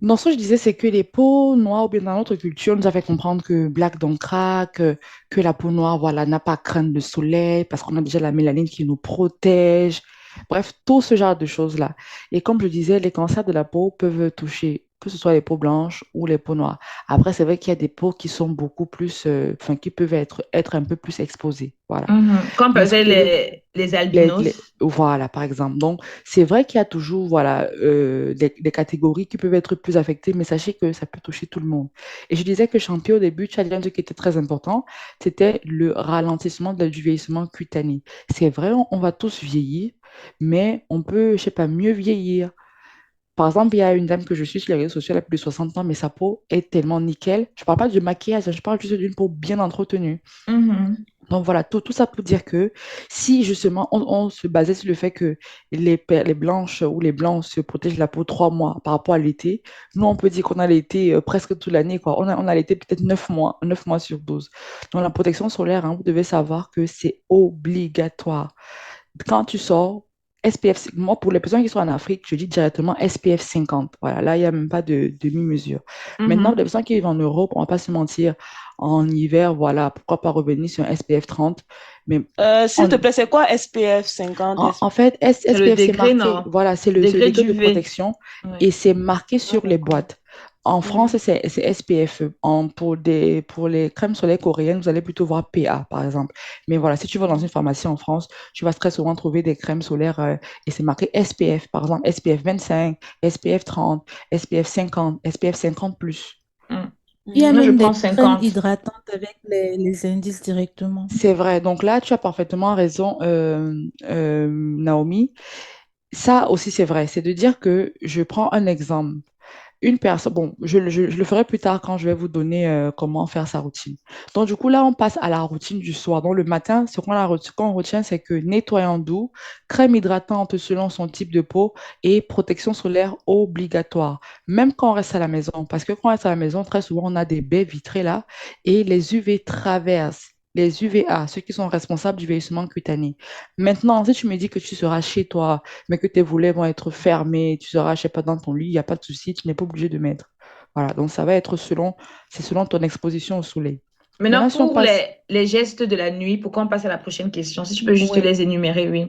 S7: Non, ce que je disais, c'est que les peaux noires, ou bien dans notre culture, nous a fait comprendre que black don't crack, que la peau noire, voilà, n'a pas à craindre le soleil, parce qu'on a déjà la mélanine qui nous protège. Bref, tout ce genre de choses-là. Et comme je disais, les cancers de la peau peuvent toucher, que ce soit les peaux blanches ou les peaux noires. Après, c'est vrai qu'il y a des peaux qui sont beaucoup plus, enfin, qui peuvent être un peu plus exposées. Voilà.
S5: Mhm. Comme par
S7: Mais ce que
S5: exemple
S7: je veux
S5: les albinos.
S7: voilà, par exemple. Donc, c'est vrai qu'il y a toujours voilà, des catégories qui peuvent être plus affectées, mais sachez que ça peut toucher tout le monde. Et je disais que Champion, au début, tu as dit un truc qui était très important, c'était le ralentissement du vieillissement cutané. C'est vrai, on va tous vieillir, mais on peut, je sais pas, mieux vieillir. Par exemple, il y a une dame que je suis sur les réseaux sociaux, elle a plus de 60 ans, mais sa peau est tellement nickel. Je parle pas de maquillage, hein, je parle juste d'une peau bien entretenue.
S5: Mhm.
S7: Donc voilà, tout ça pour dire que si justement on se basait sur le fait que les blanches ou les blancs se protègent la peau 3 mois par rapport à l'été, nous on peut dire qu'on a l'été presque toute l'année, quoi. On a l'été peut-être 9 mois sur 12. Donc la protection solaire, hein, vous devez savoir que c'est obligatoire. Quand tu sors, SPF, moi pour les personnes qui sont en Afrique, je dis directement SPF 50. Voilà, là il n'y a même pas de demi-mesure. Maintenant, pour les
S5: Mhm.
S7: personnes qui vivent en Europe, on ne va pas se mentir, en hiver, voilà, pourquoi pas revenir sur un SPF 30. Mais
S2: S'il te
S7: en,
S2: plaît, c'est quoi SPF 50?
S7: en fait,
S5: C'est le
S7: SPF, c'est
S5: degré,
S7: marqué,
S5: non?
S7: voilà, c'est le
S5: Degré
S7: degré de
S5: d'UV.
S7: protection
S5: Oui.
S7: et c'est marqué
S2: Ah,
S7: sur les
S2: d'accord.
S7: boîtes. En France,
S2: Mhm.
S7: c'est SPF. Pour les crèmes solaires coréennes, vous allez plutôt voir PA, par exemple. Mais voilà, si tu vas dans une pharmacie en France, tu vas très souvent trouver des crèmes solaires et c'est marqué SPF, par exemple SPF 25, SPF 30, SPF 50, SPF 50 plus.
S5: Mm.
S6: Il y a
S2: Mhm.
S5: Moi, je
S6: même
S5: prends
S6: des crèmes
S5: 50.
S6: hydratantes avec les indices directement.
S7: C'est vrai. Donc là, tu as parfaitement raison, Naomi. Ça aussi, c'est vrai. C'est de dire que je prends un exemple. Une personne, bon, je le ferai plus tard quand je vais vous donner comment faire sa routine. Donc, du coup, là, on passe à la routine du soir. Donc, le matin, qu'on retient, c'est que nettoyant doux, crème hydratante selon son type de peau et protection solaire obligatoire. Même quand on reste à la maison. Parce que quand on reste à la maison, très souvent, on a des baies vitrées là et les UV traversent. Les UVA, ceux qui sont responsables du vieillissement cutané. Maintenant, si tu me dis que tu seras chez toi, mais que tes volets vont être fermés, tu seras, je sais pas, dans ton lit, il n'y a pas de souci, tu n'es pas obligé de mettre. Voilà, donc ça va être c'est selon ton exposition au soleil.
S5: Maintenant,
S7: Maintenant, si on
S5: pour
S7: passe,
S5: les gestes de la nuit, pourquoi on passe à la prochaine question? Si tu peux juste
S7: oui,
S5: les énumérer, oui.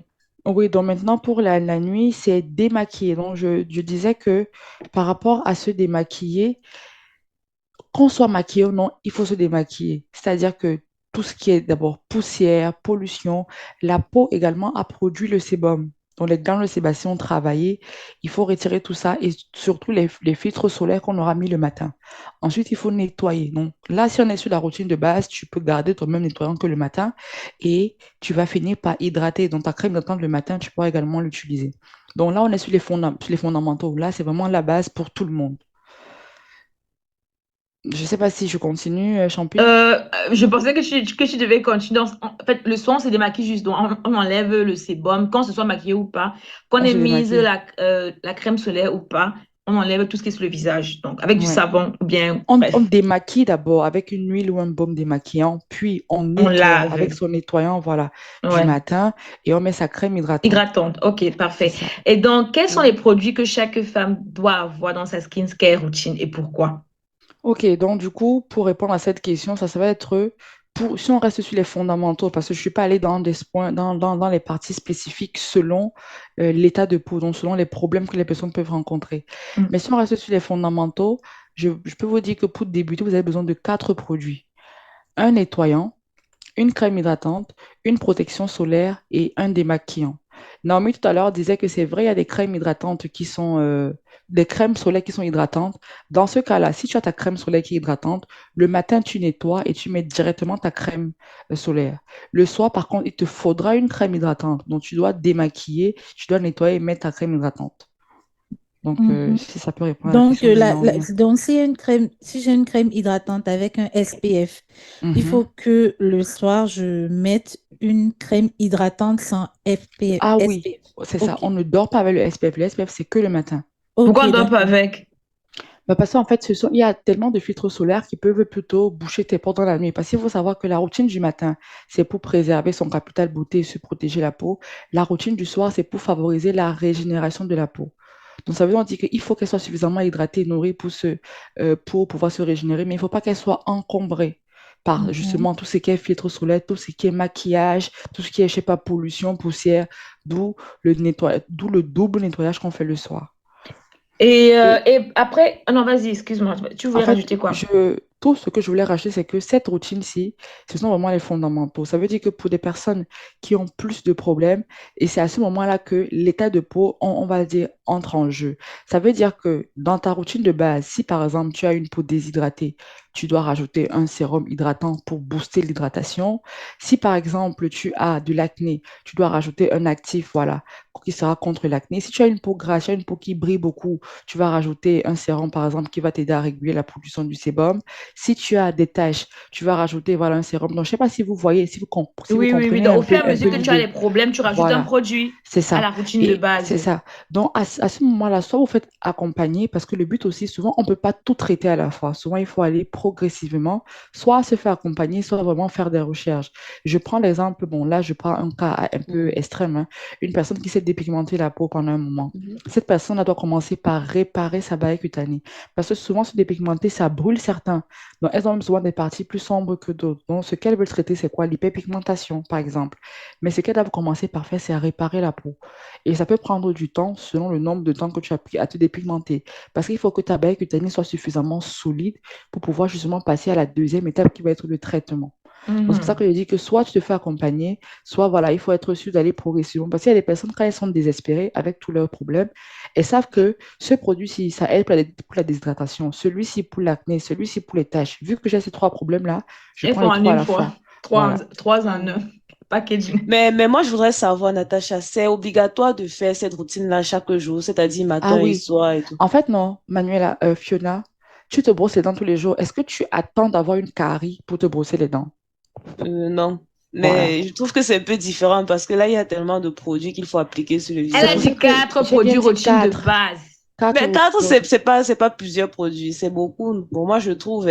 S7: oui, donc maintenant pour la nuit, c'est démaquiller. Donc je disais que par rapport à se démaquiller, qu'on soit maquillé ou non, il faut se démaquiller. C'est-à-dire que tout ce qui est d'abord poussière, pollution, la peau également a produit le sébum. Donc les glandes de sébation ont travaillé, il faut retirer tout ça et surtout les filtres solaires qu'on aura mis le matin. Ensuite, il faut nettoyer. Donc là, si on est sur la routine de base, tu peux garder ton même nettoyant que le matin et tu vas finir par hydrater. Donc ta crème hydratante le matin, tu pourras également l'utiliser. Donc là, on est sur sur les fondamentaux. Là, c'est vraiment la base pour tout le monde. Je ne sais pas si je continue, Champi.
S5: Je pensais que tu devais continuer. En fait, le soir, on se démaquille juste. Donc, on enlève le sébum, qu'on se soit maquillé ou pas, qu'on
S7: On
S5: ait
S7: se
S5: mise
S7: démaquille.
S5: la crème solaire ou pas, on enlève tout ce qui est sur le visage. Donc, avec du
S7: Ouais.
S5: savon ou bien,
S7: On
S5: bref,
S7: démaquille d'abord avec une huile ou un baume démaquillant, puis on
S5: on
S7: nettoie avec
S5: lave.
S7: son nettoyant, voilà, du
S5: Ouais.
S7: matin et on met sa crème hydratante.
S5: Hydratante. OK,
S7: C'est
S5: parfait.
S7: ça.
S5: Et donc, quels sont
S7: Ouais.
S5: les produits que chaque femme doit avoir dans sa skincare routine et pourquoi?
S7: Ok, donc du coup, pour répondre à cette question, ça va être si on reste sur les fondamentaux, parce que je ne suis pas allée dans des points, dans les parties spécifiques selon l'état de peau, donc selon les problèmes que les personnes peuvent rencontrer.
S5: Mm.
S7: Mais si on reste sur les fondamentaux, je peux vous dire que pour débuter, vous avez besoin de quatre produits. Un nettoyant, une crème hydratante, une protection solaire et un démaquillant. Naomi, tout à l'heure, disait que c'est vrai, il y a des crèmes hydratantes qui sont, des crèmes solaires qui sont hydratantes. Dans ce cas-là, si tu as ta crème solaire qui est hydratante, le matin, tu nettoies et tu mets directement ta crème solaire. Le soir, par contre, il te faudra une crème hydratante. Donc, tu dois démaquiller, tu dois nettoyer et mettre ta crème hydratante. Donc,
S6: Mhm.
S7: si ça peut répondre à la
S6: Donc,
S7: question de Naomi.
S6: donc si j'ai une crème hydratante avec un SPF, il
S7: Mhm.
S6: faut que le soir, je mette une crème hydratante sans FPF,
S7: Ah oui,
S6: SPF.
S7: c'est ça.
S6: OK.
S7: On ne dort pas avec le SPF. Le SPF, c'est que le matin.
S5: Pourquoi on
S6: OK,
S5: ne dort pas
S6: d'accord.
S5: avec?
S7: Bah, parce qu'en fait, il y a tellement de filtres solaires qui peuvent plutôt boucher tes pores dans la nuit. Parce qu'il faut savoir que la routine du matin, c'est pour préserver son capital beauté et se protéger la peau. La routine du soir, c'est pour favoriser la régénération de la peau. Donc, ça veut dire qu'il faut qu'elle soit suffisamment hydratée, nourrie pour pouvoir se régénérer, mais il ne faut pas qu'elle soit encombrée par
S6: Mhm.
S7: justement tout ce qui est filtre solaire, tout ce qui est maquillage, tout ce qui est, je sais pas, pollution, poussière, d'où le double nettoyage qu'on fait le soir.
S5: Et après, ah non, vas-y, excuse-moi, tu
S7: En
S5: voulais
S7: fait,
S5: rajouter quoi?
S7: tout ce que je voulais rajouter, c'est que cette routine-ci, ce sont vraiment les fondamentaux. Ça veut dire que pour des personnes qui ont plus de problèmes, et c'est à ce moment-là que l'état de peau, on va dire, entre en jeu. Ça veut dire que dans ta routine de base, si par exemple tu as une peau déshydratée, tu dois rajouter un sérum hydratant pour booster l'hydratation. Si par exemple tu as de l'acné, tu dois rajouter un actif, voilà, qui sera contre l'acné. Si tu as une peau grasse, tu as une peau qui brille beaucoup, tu vas rajouter un sérum, par exemple, qui va t'aider à réguler la production du sébum. Si tu as des taches, tu vas rajouter voilà, un sérum. Donc, je ne sais pas si vous voyez, si vous
S5: Oui, oui, oui.
S7: comprenez
S5: Donc, au fur et à
S7: un peu
S5: mesure que tu as les
S7: l'idée.
S5: problèmes, tu rajoutes un
S7: Voilà,
S5: produit
S7: c'est
S5: à
S7: ça.
S5: la routine de
S7: Et c'est
S5: base.
S7: ça. Donc, à ce moment-là, soit vous faites accompagner, parce que le but aussi, souvent, on ne peut pas tout traiter à la fois. Souvent, il faut aller progressivement, soit se faire accompagner, soit vraiment faire des recherches. Je prends l'exemple, bon, là, je prends un cas un peu
S2: Mhm.
S7: extrême, hein. Une personne qui s'est dépigmentée la peau pendant un moment.
S2: Mhm.
S7: Cette personne elle doit commencer par réparer sa barrière cutanée. Parce que souvent, se dépigmenter, ça brûle certains. Donc, elles ont souvent des parties plus sombres que d'autres. Donc, ce qu'elles veulent traiter, c'est quoi? L'hyperpigmentation, par exemple. Mais ce qu'elles doivent commencer par faire, c'est à réparer la peau. Et ça peut prendre du temps selon le nombre de temps que tu as pris à te dépigmenter. Parce qu'il faut que ta bague cutanée soit suffisamment solide pour pouvoir justement passer à la deuxième étape qui va être le traitement. Donc, c'est pour ça
S5: Mhm.
S7: que je dis que soit tu te fais accompagner, soit voilà, il faut être sûr d'aller progressivement. Parce qu'il y a des personnes, quand elles sont désespérées avec tous leurs problèmes, elles savent que ce produit-ci, ça aide pour la déshydratation, celui-ci pour l'acné, celui-ci pour les taches. Vu que j'ai ces trois problèmes-là, je
S5: Elles
S7: prends
S5: font
S7: les
S5: en
S7: trois à
S5: une
S7: la
S5: fois.
S7: fois. Voilà.
S5: Trois en un.
S2: Mhm.
S5: Packaging.
S2: Mais moi, je voudrais savoir, Natacha, c'est obligatoire de faire cette routine-là chaque jour, c'est-à-dire
S7: Ah
S2: matin et
S7: oui.
S2: soir et tout.
S7: En fait, non, Manuela, Fiona, tu te brosses les dents tous les jours. Est-ce que tu attends d'avoir une carie pour te brosser les dents?
S2: Non.
S7: Voilà.
S2: Mais je trouve que c'est un peu différent parce que là, il y a tellement de produits qu'il faut appliquer sur le
S5: Elle
S7: C'est
S5: a
S7: pour
S2: visage.
S7: ça
S5: dit
S7: que
S5: quatre
S7: j'ai
S5: produits
S7: bien dit
S5: routine de
S7: quatre.
S5: base.
S7: Quatre
S2: Mais quatre,
S7: routines.
S2: c'est pas plusieurs produits, c'est beaucoup. Pour moi, je trouve.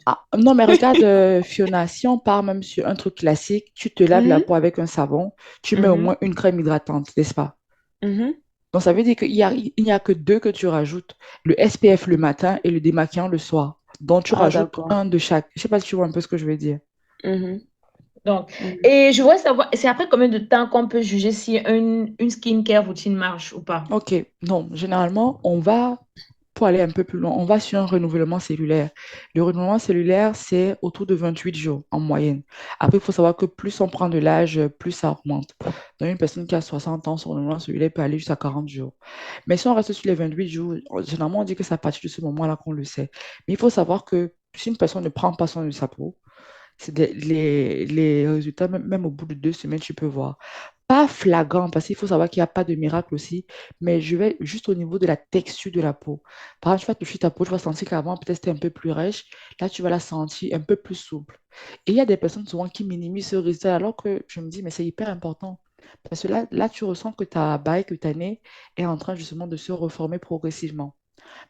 S7: Ah, non, mais regarde, Fiona, si on part même sur un truc classique, tu te laves la
S2: Mhm,
S7: peau avec un savon, tu mets au
S2: mhm,
S7: moins une crème hydratante, n'est-ce pas?
S2: mhm.
S7: Donc, ça veut dire il n'y a que deux que tu rajoutes, le SPF le matin et le démaquillant le soir. Donc, tu
S2: Ah,
S7: rajoutes
S2: d'accord.
S7: un de chaque. Je sais pas si tu vois un peu ce que je veux dire.
S2: Mhm,
S5: Donc,
S2: mhm.
S5: et je voudrais savoir, c'est après combien de temps qu'on peut juger si une skincare routine marche ou pas?
S7: Ok, non, généralement, on va, pour aller un peu plus loin, on va sur un renouvellement cellulaire. Le renouvellement cellulaire, c'est autour de 28 jours en moyenne. Après, il faut savoir que plus on prend de l'âge, plus ça augmente. Donc, une personne qui a 60 ans, son renouvellement cellulaire peut aller jusqu'à 40 jours. Mais si on reste sur les 28 jours, généralement, on dit que c'est à partir de ce moment-là qu'on le sait. Mais il faut savoir que si une personne ne prend pas soin de sa peau, les résultats, même au bout de 2 semaines, tu peux voir. Pas flagrant, parce qu'il faut savoir qu'il n'y a pas de miracle aussi, mais je vais juste au niveau de la texture de la peau. Par exemple, tu vas toucher ta peau, tu vas sentir qu'avant, peut-être c'était un peu plus rêche. Là, tu vas la sentir un peu plus souple. Et il y a des personnes souvent qui minimisent ce résultat, alors que je me dis, mais c'est hyper important. Parce que là, tu ressens que ta bague cutanée est en train justement de se reformer progressivement.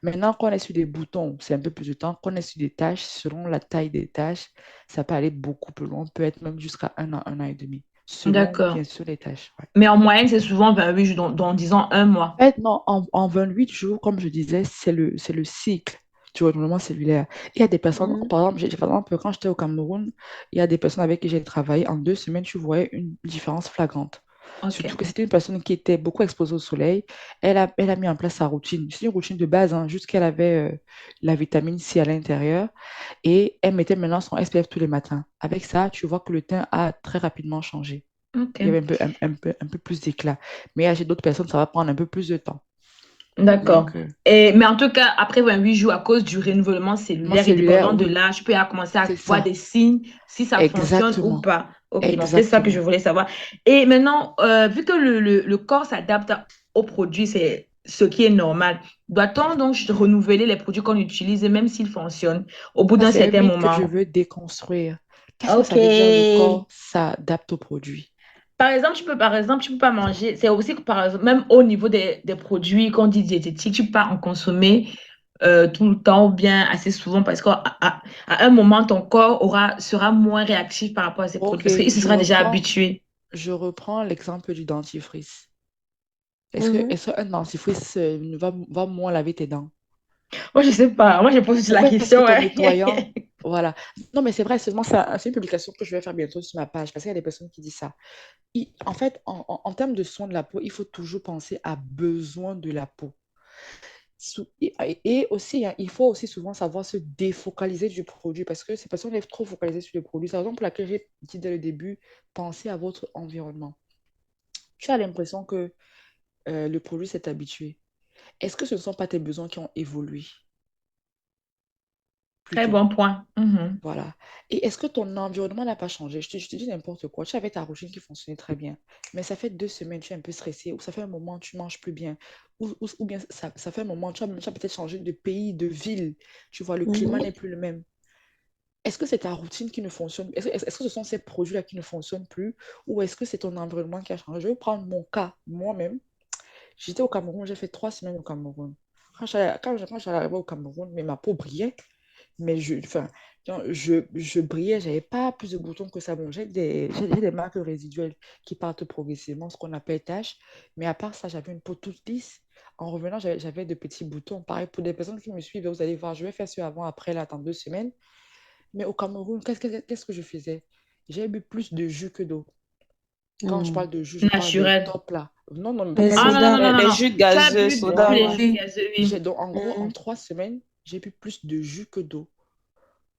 S7: Maintenant qu'on est sur des boutons, c'est un peu plus de temps. Qu'on est sur des tâches, selon la taille des tâches, ça peut aller beaucoup plus loin, peut être même jusqu'à un an et demi, selon
S5: D'accord.
S7: bien sûr les tâches. Ouais.
S5: Mais en moyenne, c'est souvent 28 jours, donc disons un mois.
S7: En fait, non, en 28 jours, comme je disais, c'est le cycle du renouvellement cellulaire. Il y a des personnes,
S2: Mhm.
S7: par exemple, par exemple, quand j'étais au Cameroun, il y a des personnes avec qui j'ai travaillé, en 2 semaines, tu voyais une différence flagrante. Surtout
S5: OK.
S7: que c'était une personne qui était beaucoup exposée au soleil. Elle a mis en place sa routine. C'est une routine de base, hein, juste qu'elle avait la vitamine C à l'intérieur. Et elle mettait maintenant son SPF tous les matins. Avec ça, tu vois que le teint a très rapidement changé. Il y avait
S5: OK.
S7: un peu plus d'éclat. Mais chez d'autres personnes, ça va prendre un peu plus de temps.
S5: D'accord.
S7: Donc,
S5: Mais en tout cas, après 28 jours, à cause du renouvellement
S7: mon
S5: cellulaire et
S7: cellulaire,
S5: dépendant de
S7: oui,
S5: l'âge, je peux commencer à
S7: c'est
S5: voir
S7: ça.
S5: des signes si ça fonctionne ou
S7: Exactement.
S5: pas. OK, donc c'est ça que je
S7: Exactement.
S5: voulais savoir. Et maintenant, vu que le corps s'adapte aux produits, c'est ce qui est normal, doit-on donc renouveler les produits qu'on utilise, même s'ils fonctionnent, au bout
S7: Ça,
S5: d'un
S7: c'est un
S5: certain
S7: mythe que je
S5: moment?
S7: veux déconstruire. Qu'est-ce que
S5: OK.
S7: ça veut dire le corps s'adapte au produit?
S5: Par exemple, tu peux pas manger. C'est aussi que, par exemple, même au niveau des produits qu'on dit diététiques, tu peux pas en consommer tout le temps ou bien assez souvent parce qu'à un moment, ton corps sera moins réactif par rapport à ces produits
S7: Ok,
S5: parce qu'il se sera déjà habitué.
S7: je reprends l'exemple du dentifrice. Est-ce que,
S2: Mhm.
S7: est-ce qu'un dentifrice va moins laver tes dents?
S5: Moi, je sais pas. Moi, je pose juste la
S7: Oui, parce que
S5: question.
S7: ton
S5: Ouais.
S7: nettoyant, voilà. Non, mais c'est vrai, seulement ça, c'est une publication que je vais faire bientôt sur ma page, parce qu'il y a des personnes qui disent ça. En fait, en termes de soins de la peau, il faut toujours penser à besoin de la peau. Et aussi, hein, il faut aussi souvent savoir se défocaliser du produit, parce que ces personnes sont trop focalisées sur le produit. C'est la raison pour laquelle j'ai dit dès le début, pensez à votre environnement. Tu as l'impression que le produit s'est habitué. Est-ce que ce ne sont pas tes besoins qui ont évolué
S5: Très
S7: plutôt?
S5: bon point. Mhm.
S7: Voilà. Et est-ce que ton environnement n'a pas changé? Je te dis n'importe quoi. Tu avais ta routine qui fonctionnait très bien, mais ça fait 2 semaines, tu es un peu stressé, ou ça fait un moment, tu manges plus bien, ou bien ça fait un moment, tu as peut-être changé de pays, de ville, tu vois, le climat
S2: Mhm.
S7: n'est plus le même. Est-ce que c'est ta routine qui ne fonctionne? Est-ce que ce sont ces produits-là qui ne fonctionnent plus, ou est-ce que c'est ton environnement qui a changé? Je vais prendre mon cas, moi-même. J'étais au Cameroun, j'ai fait 3 semaines au Cameroun. Quand j'allais arriver au Cameroun, mais ma peau brillait. Mais enfin, genre, je brillais, j'avais pas plus de boutons que ça. Bon, j'ai des marques résiduelles qui partent progressivement, ce qu'on appelle taches. Mais à part ça, j'avais une peau toute lisse. En revenant, j'avais de petits boutons. Pareil, pour des personnes qui me suivent, vous allez voir, je vais faire ce avant, après, là, dans 2 semaines. Mais au Cameroun, qu'est-ce que je faisais? J'ai bu plus de jus que d'eau. Quand je parle de jus, je parle des
S5: Naturel.
S7: top là. Non, non,
S6: Les
S7: pas
S5: Ah
S7: des
S5: non, non,
S6: sodas.
S5: non, non, non,
S2: Les
S5: non.
S2: jus
S5: Tu as
S2: gazeux,
S5: bu tous
S2: soda,
S5: les
S2: ouais.
S5: jus gazeux, oui.
S7: Donc, en gros, en
S2: Mhm.
S7: 3 semaines, j'ai bu plus de jus que d'eau.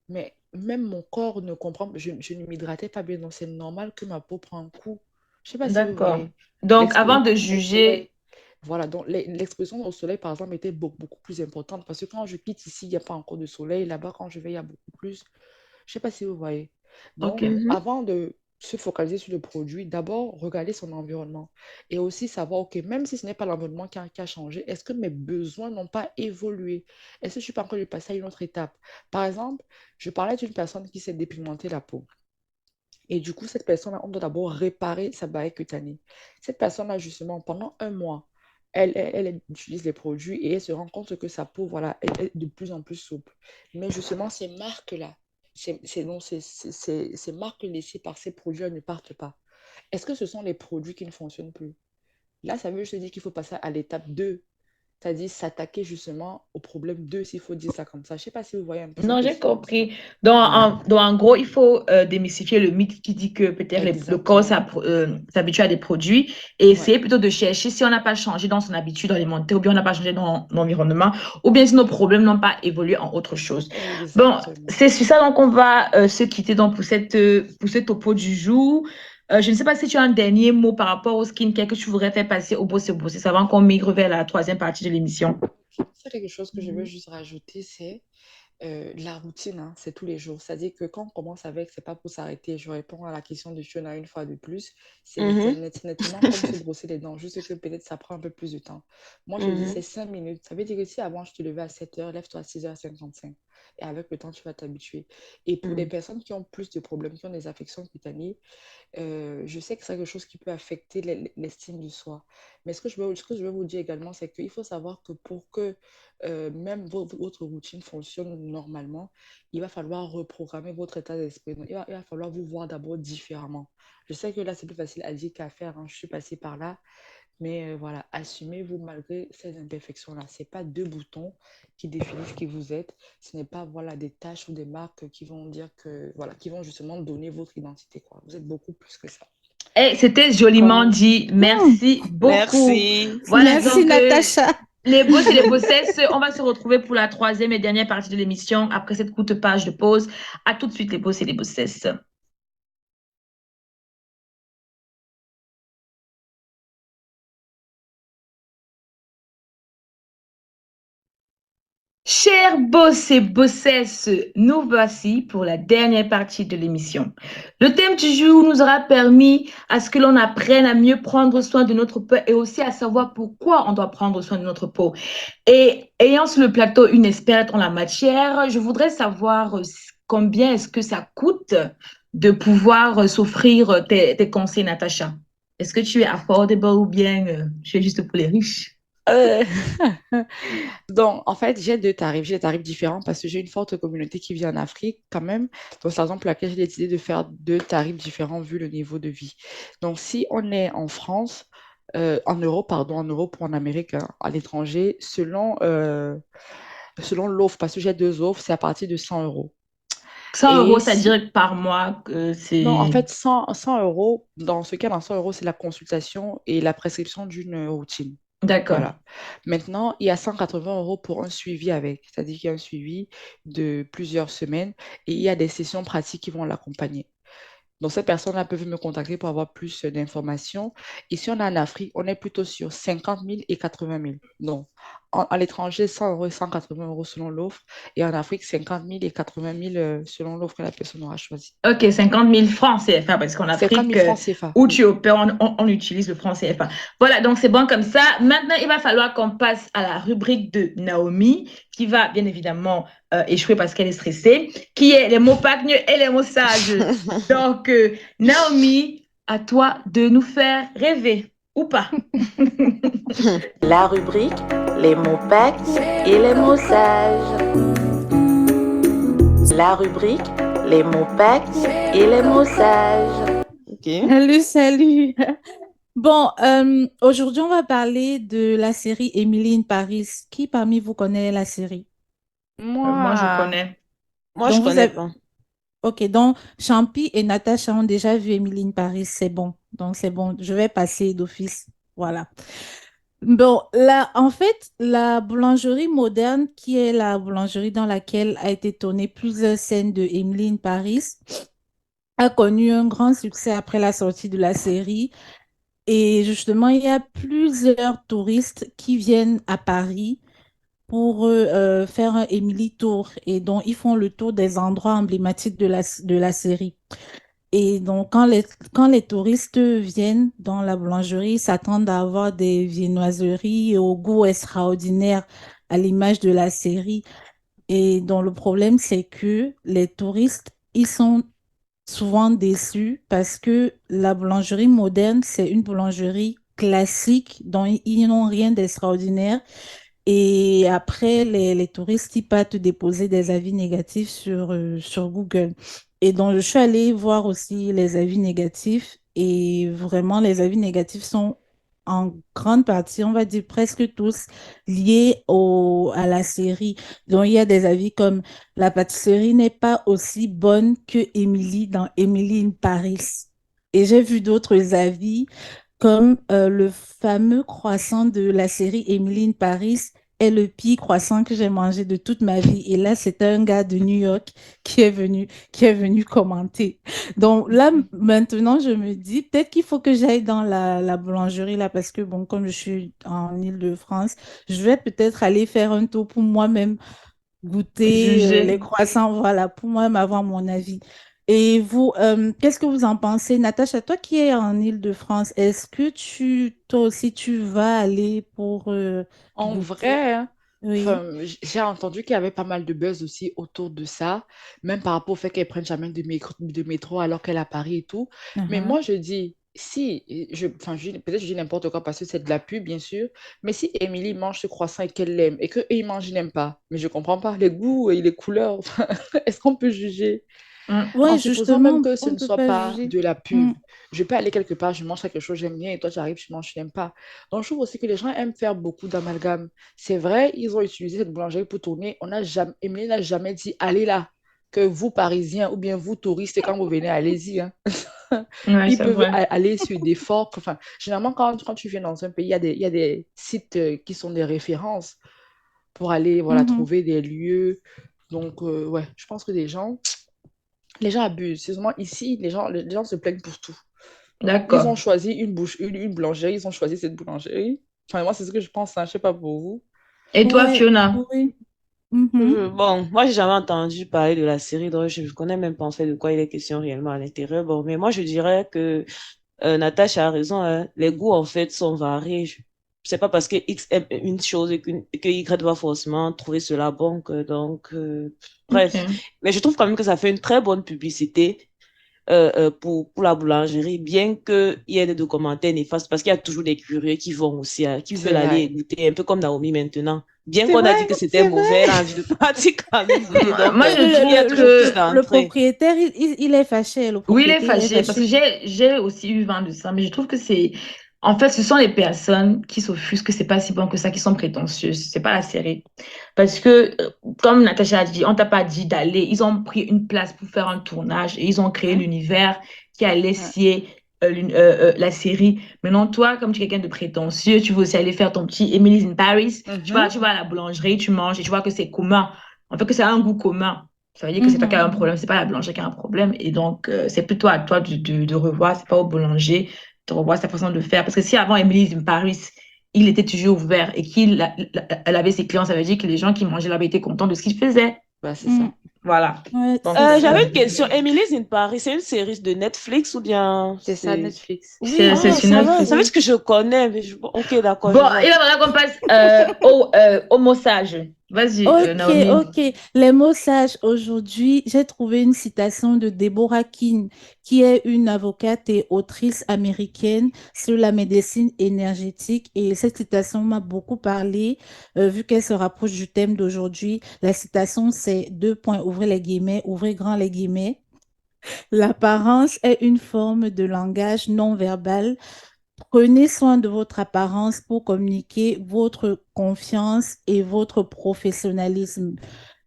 S7: Mais même mon corps ne comprend, je ne m'hydratais pas bien. Donc, c'est normal que ma peau prenne un coup. Je sais pas si vous
S5: D'accord.
S7: voyez.
S5: Donc, avant de
S7: L'exposition au soleil.
S5: juger,
S7: Voilà, donc l'exposition au soleil, par exemple, était beaucoup plus importante parce que quand je quitte ici, il n'y a pas encore de soleil. Là-bas, quand je vais, il y a beaucoup plus. Je ne sais pas si vous voyez.
S5: ok.
S7: Donc,
S2: Mhm.
S7: avant de se focaliser sur le produit, d'abord, regarder son environnement et aussi savoir, OK, même si ce n'est pas l'environnement qui a changé, est-ce que mes besoins n'ont pas évolué? Est-ce que je suis pas encore passé à une autre étape? Par exemple, je parlais d'une personne qui s'est dépigmentée la peau. Et du coup, cette personne-là, on doit d'abord réparer sa barrière cutanée. Cette personne-là, justement, pendant un mois, elle utilise les produits et elle se rend compte que sa peau, voilà, est de plus en plus souple. Mais justement, ces marques-là, ces marques laissées par ces produits ne partent pas. Est-ce que ce sont les produits qui ne fonctionnent plus? Là, ça veut juste dire qu'il faut passer à l'étape 2, c'est-à-dire s'attaquer justement au problème 2, s'il faut dire ça comme ça. Je ne sais pas si vous voyez un peu cette
S5: Non, j'ai
S7: question.
S5: compris. Donc,
S7: Voilà,
S5: en gros, il faut démystifier le mythe qui dit que peut-être le corps
S7: exactement.
S5: s'habitue à des produits et
S7: Ouais,
S5: essayer plutôt de chercher si on n'a pas changé dans son habitude alimentaire ou bien on n'a pas changé dans l'environnement ou bien si nos problèmes n'ont pas évolué en autre chose. Bon,
S7: exactement.
S5: c'est sur ça donc on va se quitter donc pour ce topo du jour. Je ne sais pas si tu as un dernier mot par rapport au skincare que tu voudrais faire passer au boss et boss avant qu'on migre vers la troisième partie de l'émission.
S7: C'est quelque chose que je veux juste rajouter, c'est la routine, hein, c'est tous les jours. C'est-à-dire que quand on commence avec, c'est pas pour s'arrêter. Je réponds à la question de Fiona une fois de plus. C'est
S2: Mhm.
S7: nettement comme se brosser les dents, juste que peut-être ça prend un peu plus de temps. Moi, je dis c'est
S2: Mhm.
S7: 5 minutes. Ça veut dire que si avant je te levais à 7h, lève-toi à 6h55. Et avec le temps, tu vas t'habituer. Et pour les
S2: Mhm.
S7: personnes qui ont plus de problèmes, qui ont des affections cutanées, je sais que c'est quelque chose qui peut affecter l'estime de soi. Mais ce que je veux vous dire également, c'est qu'il faut savoir que pour que même votre routine fonctionne normalement, il va falloir reprogrammer votre état d'esprit. Donc, il va falloir vous voir d'abord différemment. Je sais que là, c'est plus facile à dire qu'à faire, hein. Je suis passée par là. Mais voilà, assumez-vous malgré ces imperfections-là. Ce n'est pas 2 boutons qui définissent qui vous êtes. Ce n'est pas voilà, des tâches ou des marques qui vont dire que, voilà, qui vont justement donner votre identité, quoi. Vous êtes beaucoup plus que ça.
S5: Eh, c'était joliment
S7: Comme...
S5: dit. Merci beaucoup.
S2: Merci.
S5: Voilà,
S6: Merci,
S5: donc
S6: Natacha.
S5: les boss et les bossesses, on va se retrouver pour la troisième et dernière partie de l'émission après cette courte page de pause. À tout de suite, les boss et les bossesses. Chers boss et bossesses, nous voici pour la dernière partie de l'émission. Le thème du jour nous aura permis à ce que l'on apprenne à mieux prendre soin de notre peau et aussi à savoir pourquoi on doit prendre soin de notre peau. Et ayant sur le plateau une experte en la matière, je voudrais savoir combien est-ce que ça coûte de pouvoir s'offrir tes conseils, Natacha. Est-ce que tu es affordable ou bien tu es juste pour les riches?
S7: Euh, Donc, en fait, j'ai 2 tarifs. J'ai des tarifs différents parce que j'ai une forte communauté qui vit en Afrique quand même. Donc, c'est la raison pour laquelle j'ai décidé de faire 2 tarifs différents vu le niveau de vie. Donc, si on est en France, en Europe, pardon, en Europe ou en Amérique, hein, à l'étranger, selon l'offre, parce que j'ai 2 offres, c'est à partir de 100 euros.
S5: 100
S7: Et
S5: euros, ça
S7: si,
S5: dirait par mois que
S7: non, en
S5: c'est...
S7: fait, 100 euros, dans ce cas, dans 100 euros, c'est la consultation et la prescription d'une routine.
S5: D'accord.
S7: Voilà. Maintenant, il y a 180 euros pour un suivi avec, c'est-à-dire qu'il y a un suivi de plusieurs semaines et il y a des sessions pratiques qui vont l'accompagner. Donc, ces personnes-là peuvent me contacter pour avoir plus d'informations. Ici, on est en Afrique, on est plutôt sur 50 000 et 80 000. Donc, à l'étranger, 100 euros et 180 euros selon l'offre. Et en Afrique, 50 000 et 80 000 selon l'offre que la personne aura choisie.
S5: Ok, 50 000 francs CFA, parce qu'en
S7: 50
S5: Afrique,
S7: 000 francs CFA,
S5: où tu
S7: oui.
S5: opères, on utilise le franc CFA. Voilà, donc c'est bon comme ça. Maintenant, il va falloir qu'on passe à la rubrique de Naomi, qui va bien évidemment échouer parce qu'elle est stressée, qui est les mots pagneux et les mots sages. Donc, Naomi, à toi de nous faire rêver, ou pas.
S1: La rubrique Les mots pactes et les mots sages. La rubrique Les mots pactes et les mots sages.
S2: Ok.
S6: Salut, salut. Bon, aujourd'hui, on va parler de la série Emily in Paris. Qui parmi vous connaît la série?
S5: Moi, je
S7: Moi,
S5: connais.
S2: Moi, je
S6: Donc, vous
S2: connais
S6: avez...
S2: pas.
S6: Ok, donc Champi et Natacha ont déjà vu Emily in Paris. C'est bon. Donc, c'est bon. Je vais passer d'office. Voilà. Bon, là, en fait, la boulangerie moderne, qui est la boulangerie dans laquelle a été tournée plusieurs scènes de Emily in Paris, a connu un grand succès après la sortie de la série. Et justement, il y a plusieurs touristes qui viennent à Paris pour faire un Emily Tour. Et donc, ils font le tour des endroits emblématiques de la série. Et donc, quand les touristes viennent dans la boulangerie, ils s'attendent à avoir des viennoiseries au goût extraordinaire à l'image de la série. Et donc, le problème, c'est que les touristes, ils sont souvent déçus parce que la boulangerie moderne, c'est une boulangerie classique dont ils n'ont rien d'extraordinaire. Et après, les touristes, ils partent déposer des avis négatifs sur Google. Et donc, je suis allée voir aussi les avis négatifs. Et vraiment, les avis négatifs sont en grande partie, on va dire presque tous, liés à la série. Donc, il y a des avis comme la pâtisserie n'est pas aussi bonne que Emily dans Emily in Paris. Et j'ai vu d'autres avis comme le fameux croissant de la série Emily in Paris est le pire croissant que j'ai mangé de toute ma vie. Et là, c'est un gars de New York qui est venu commenter. Donc là, maintenant, je me dis, peut-être qu'il faut que j'aille dans la boulangerie là, parce que bon, comme je suis en Île-de-France, je vais peut-être aller faire un tour pour moi-même goûter les
S5: Juger.
S6: croissants, voilà, pour moi m'avoir mon avis. Et vous, qu'est-ce que vous en pensez? Natacha, toi qui es en Île-de-France, est-ce que toi aussi, tu vas aller pour
S7: en
S6: goûter?
S7: vrai, hein,
S6: Oui.
S7: j'ai entendu qu'il y avait pas mal de buzz aussi autour de ça, même par rapport au fait qu'elle prenne jamais de métro alors qu'elle est à Paris et tout. Mais
S6: Mhm.
S7: moi, je dis, si, peut-être je dis n'importe quoi parce que c'est de la pub, bien sûr, mais si Émilie mange ce croissant et qu'elle l'aime, et qu'eux, ils mangent, ils n'aiment pas, mais je comprends pas les goûts et les couleurs, enfin, est-ce qu'on peut juger? En
S6: Oui,
S7: supposant même
S6: justement,
S7: que ce
S6: on ne
S7: ne
S6: peut
S7: soit
S6: pas
S7: pas
S6: juger.
S7: de la
S6: Mm.
S7: pub, je peux aller quelque part, je mange quelque chose, j'aime bien, et toi, tu arrives, tu manges, tu n'aimes pas. Donc, je trouve aussi que les gens aiment faire beaucoup d'amalgames. C'est vrai, ils ont utilisé cette boulangerie pour tourner. Émilie n'a jamais dit, allez là, que vous, Parisiens, ou bien vous, touristes, quand vous venez, allez-y, hein.
S5: Ouais,
S7: Ils
S5: c'est
S7: peuvent
S5: vrai.
S7: aller sur des forts. Enfin, généralement, quand tu viens dans un pays, il y a des sites qui sont des références pour aller voilà,
S6: Mhm.
S7: trouver des lieux. Donc, ouais, je pense que les gens abusent. Seulement ici, les gens se plaignent pour tout. Ils ont
S5: D'accord.
S7: choisi une boulangerie, ils ont choisi cette boulangerie. Enfin, moi, c'est ce que je pense, hein, je sais pas pour vous.
S5: Et toi,
S6: Ouais,
S5: Fiona?
S6: oui. Mhm.
S2: Bon, moi, j'ai jamais entendu parler de la série, donc je ne connais même pas en fait de quoi il est question réellement à l'intérieur. Bon, mais moi, je dirais que Natacha a raison, hein. Les goûts, en fait, sont variés. C'est pas parce que X aime une chose que Y doit forcément trouver cela bon. Bref.
S5: Ok.
S2: Mais je trouve quand même que ça fait une très bonne publicité pour la boulangerie, bien qu'il y ait des commentaires néfastes, parce qu'il y a toujours des curieux qui vont aussi, qui
S7: C'est
S2: veulent aller
S7: vrai.
S2: goûter, un peu comme Naomi maintenant. Bien
S7: C'est
S2: qu'on a
S7: vrai,
S2: dit que c'était
S7: c'est
S2: mauvais, elle a
S7: vrai.
S2: envie de partir quand même goûter. Donc,
S5: Moi,
S6: Parce que
S5: je
S2: il y a
S5: trouve
S2: toujours plus
S5: que
S6: le
S2: d'entrées.
S6: propriétaire, il est fâché. Le
S5: oui, il est
S6: propriétaire, il est
S5: fâché parce que
S6: fâché.
S5: j'ai aussi eu vent de ça, mais je trouve que c'est en fait ce sont les personnes qui s'offusquent que c'est pas si bon que ça, qui sont prétentieuses. C'est pas la série. Parce que comme Natacha a dit, on t'a pas dit d'aller. Ils ont pris une place pour faire un tournage et ils ont créé
S7: Hein?
S5: l'univers qui allait
S7: Ouais.
S5: scier la série. Maintenant, toi, comme tu es quelqu'un de prétentieux, tu veux aussi aller faire ton petit Emily's in Paris.
S7: Mhm.
S5: Tu vas à la boulangerie, tu manges et tu vois que c'est commun. En fait, que ça a un goût commun. Ça veut dire que c'est toi qui as un
S6: Mhm.
S5: problème, c'est pas la boulangerie qui a un problème. Et donc, c'est plutôt à toi de revoir, c'est pas au boulanger de revoir sa façon de faire. Parce que si avant Emily's in Paris, il était toujours ouvert et elle avait ses clients, ça veut dire que les gens qui mangeaient là-bas étaient contents de ce qu'il faisait.
S7: Bah, c'est
S6: Mhm.
S7: ça.
S5: Voilà.
S6: Ouais,
S5: Donc,
S6: c'est
S2: J'avais
S6: ça.
S2: une question. Emily's in Paris, c'est une série de Netflix ou bien
S7: C'est ça,
S2: c'est...
S7: Netflix.
S6: Oui,
S5: c'est
S2: Ah,
S5: sur
S6: c'est
S2: ça veut
S5: Netflix.
S2: dire que je connais. Ok, d'accord,
S5: Bon,
S2: je vois.
S5: il va falloir qu'on passe au mot sage. Vas-y,
S6: Ok,
S5: Naomi.
S6: ok. Les mots sages. Aujourd'hui, j'ai trouvé une citation de Deborah King, qui est une avocate et autrice américaine sur la médecine énergétique. Et cette citation m'a beaucoup parlé, vu qu'elle se rapproche du thème d'aujourd'hui. La citation, c'est deux points, ouvrez les guillemets, ouvrez grand les guillemets. L'apparence est une forme de langage non verbal Prenez soin de votre apparence pour communiquer votre confiance et votre professionnalisme.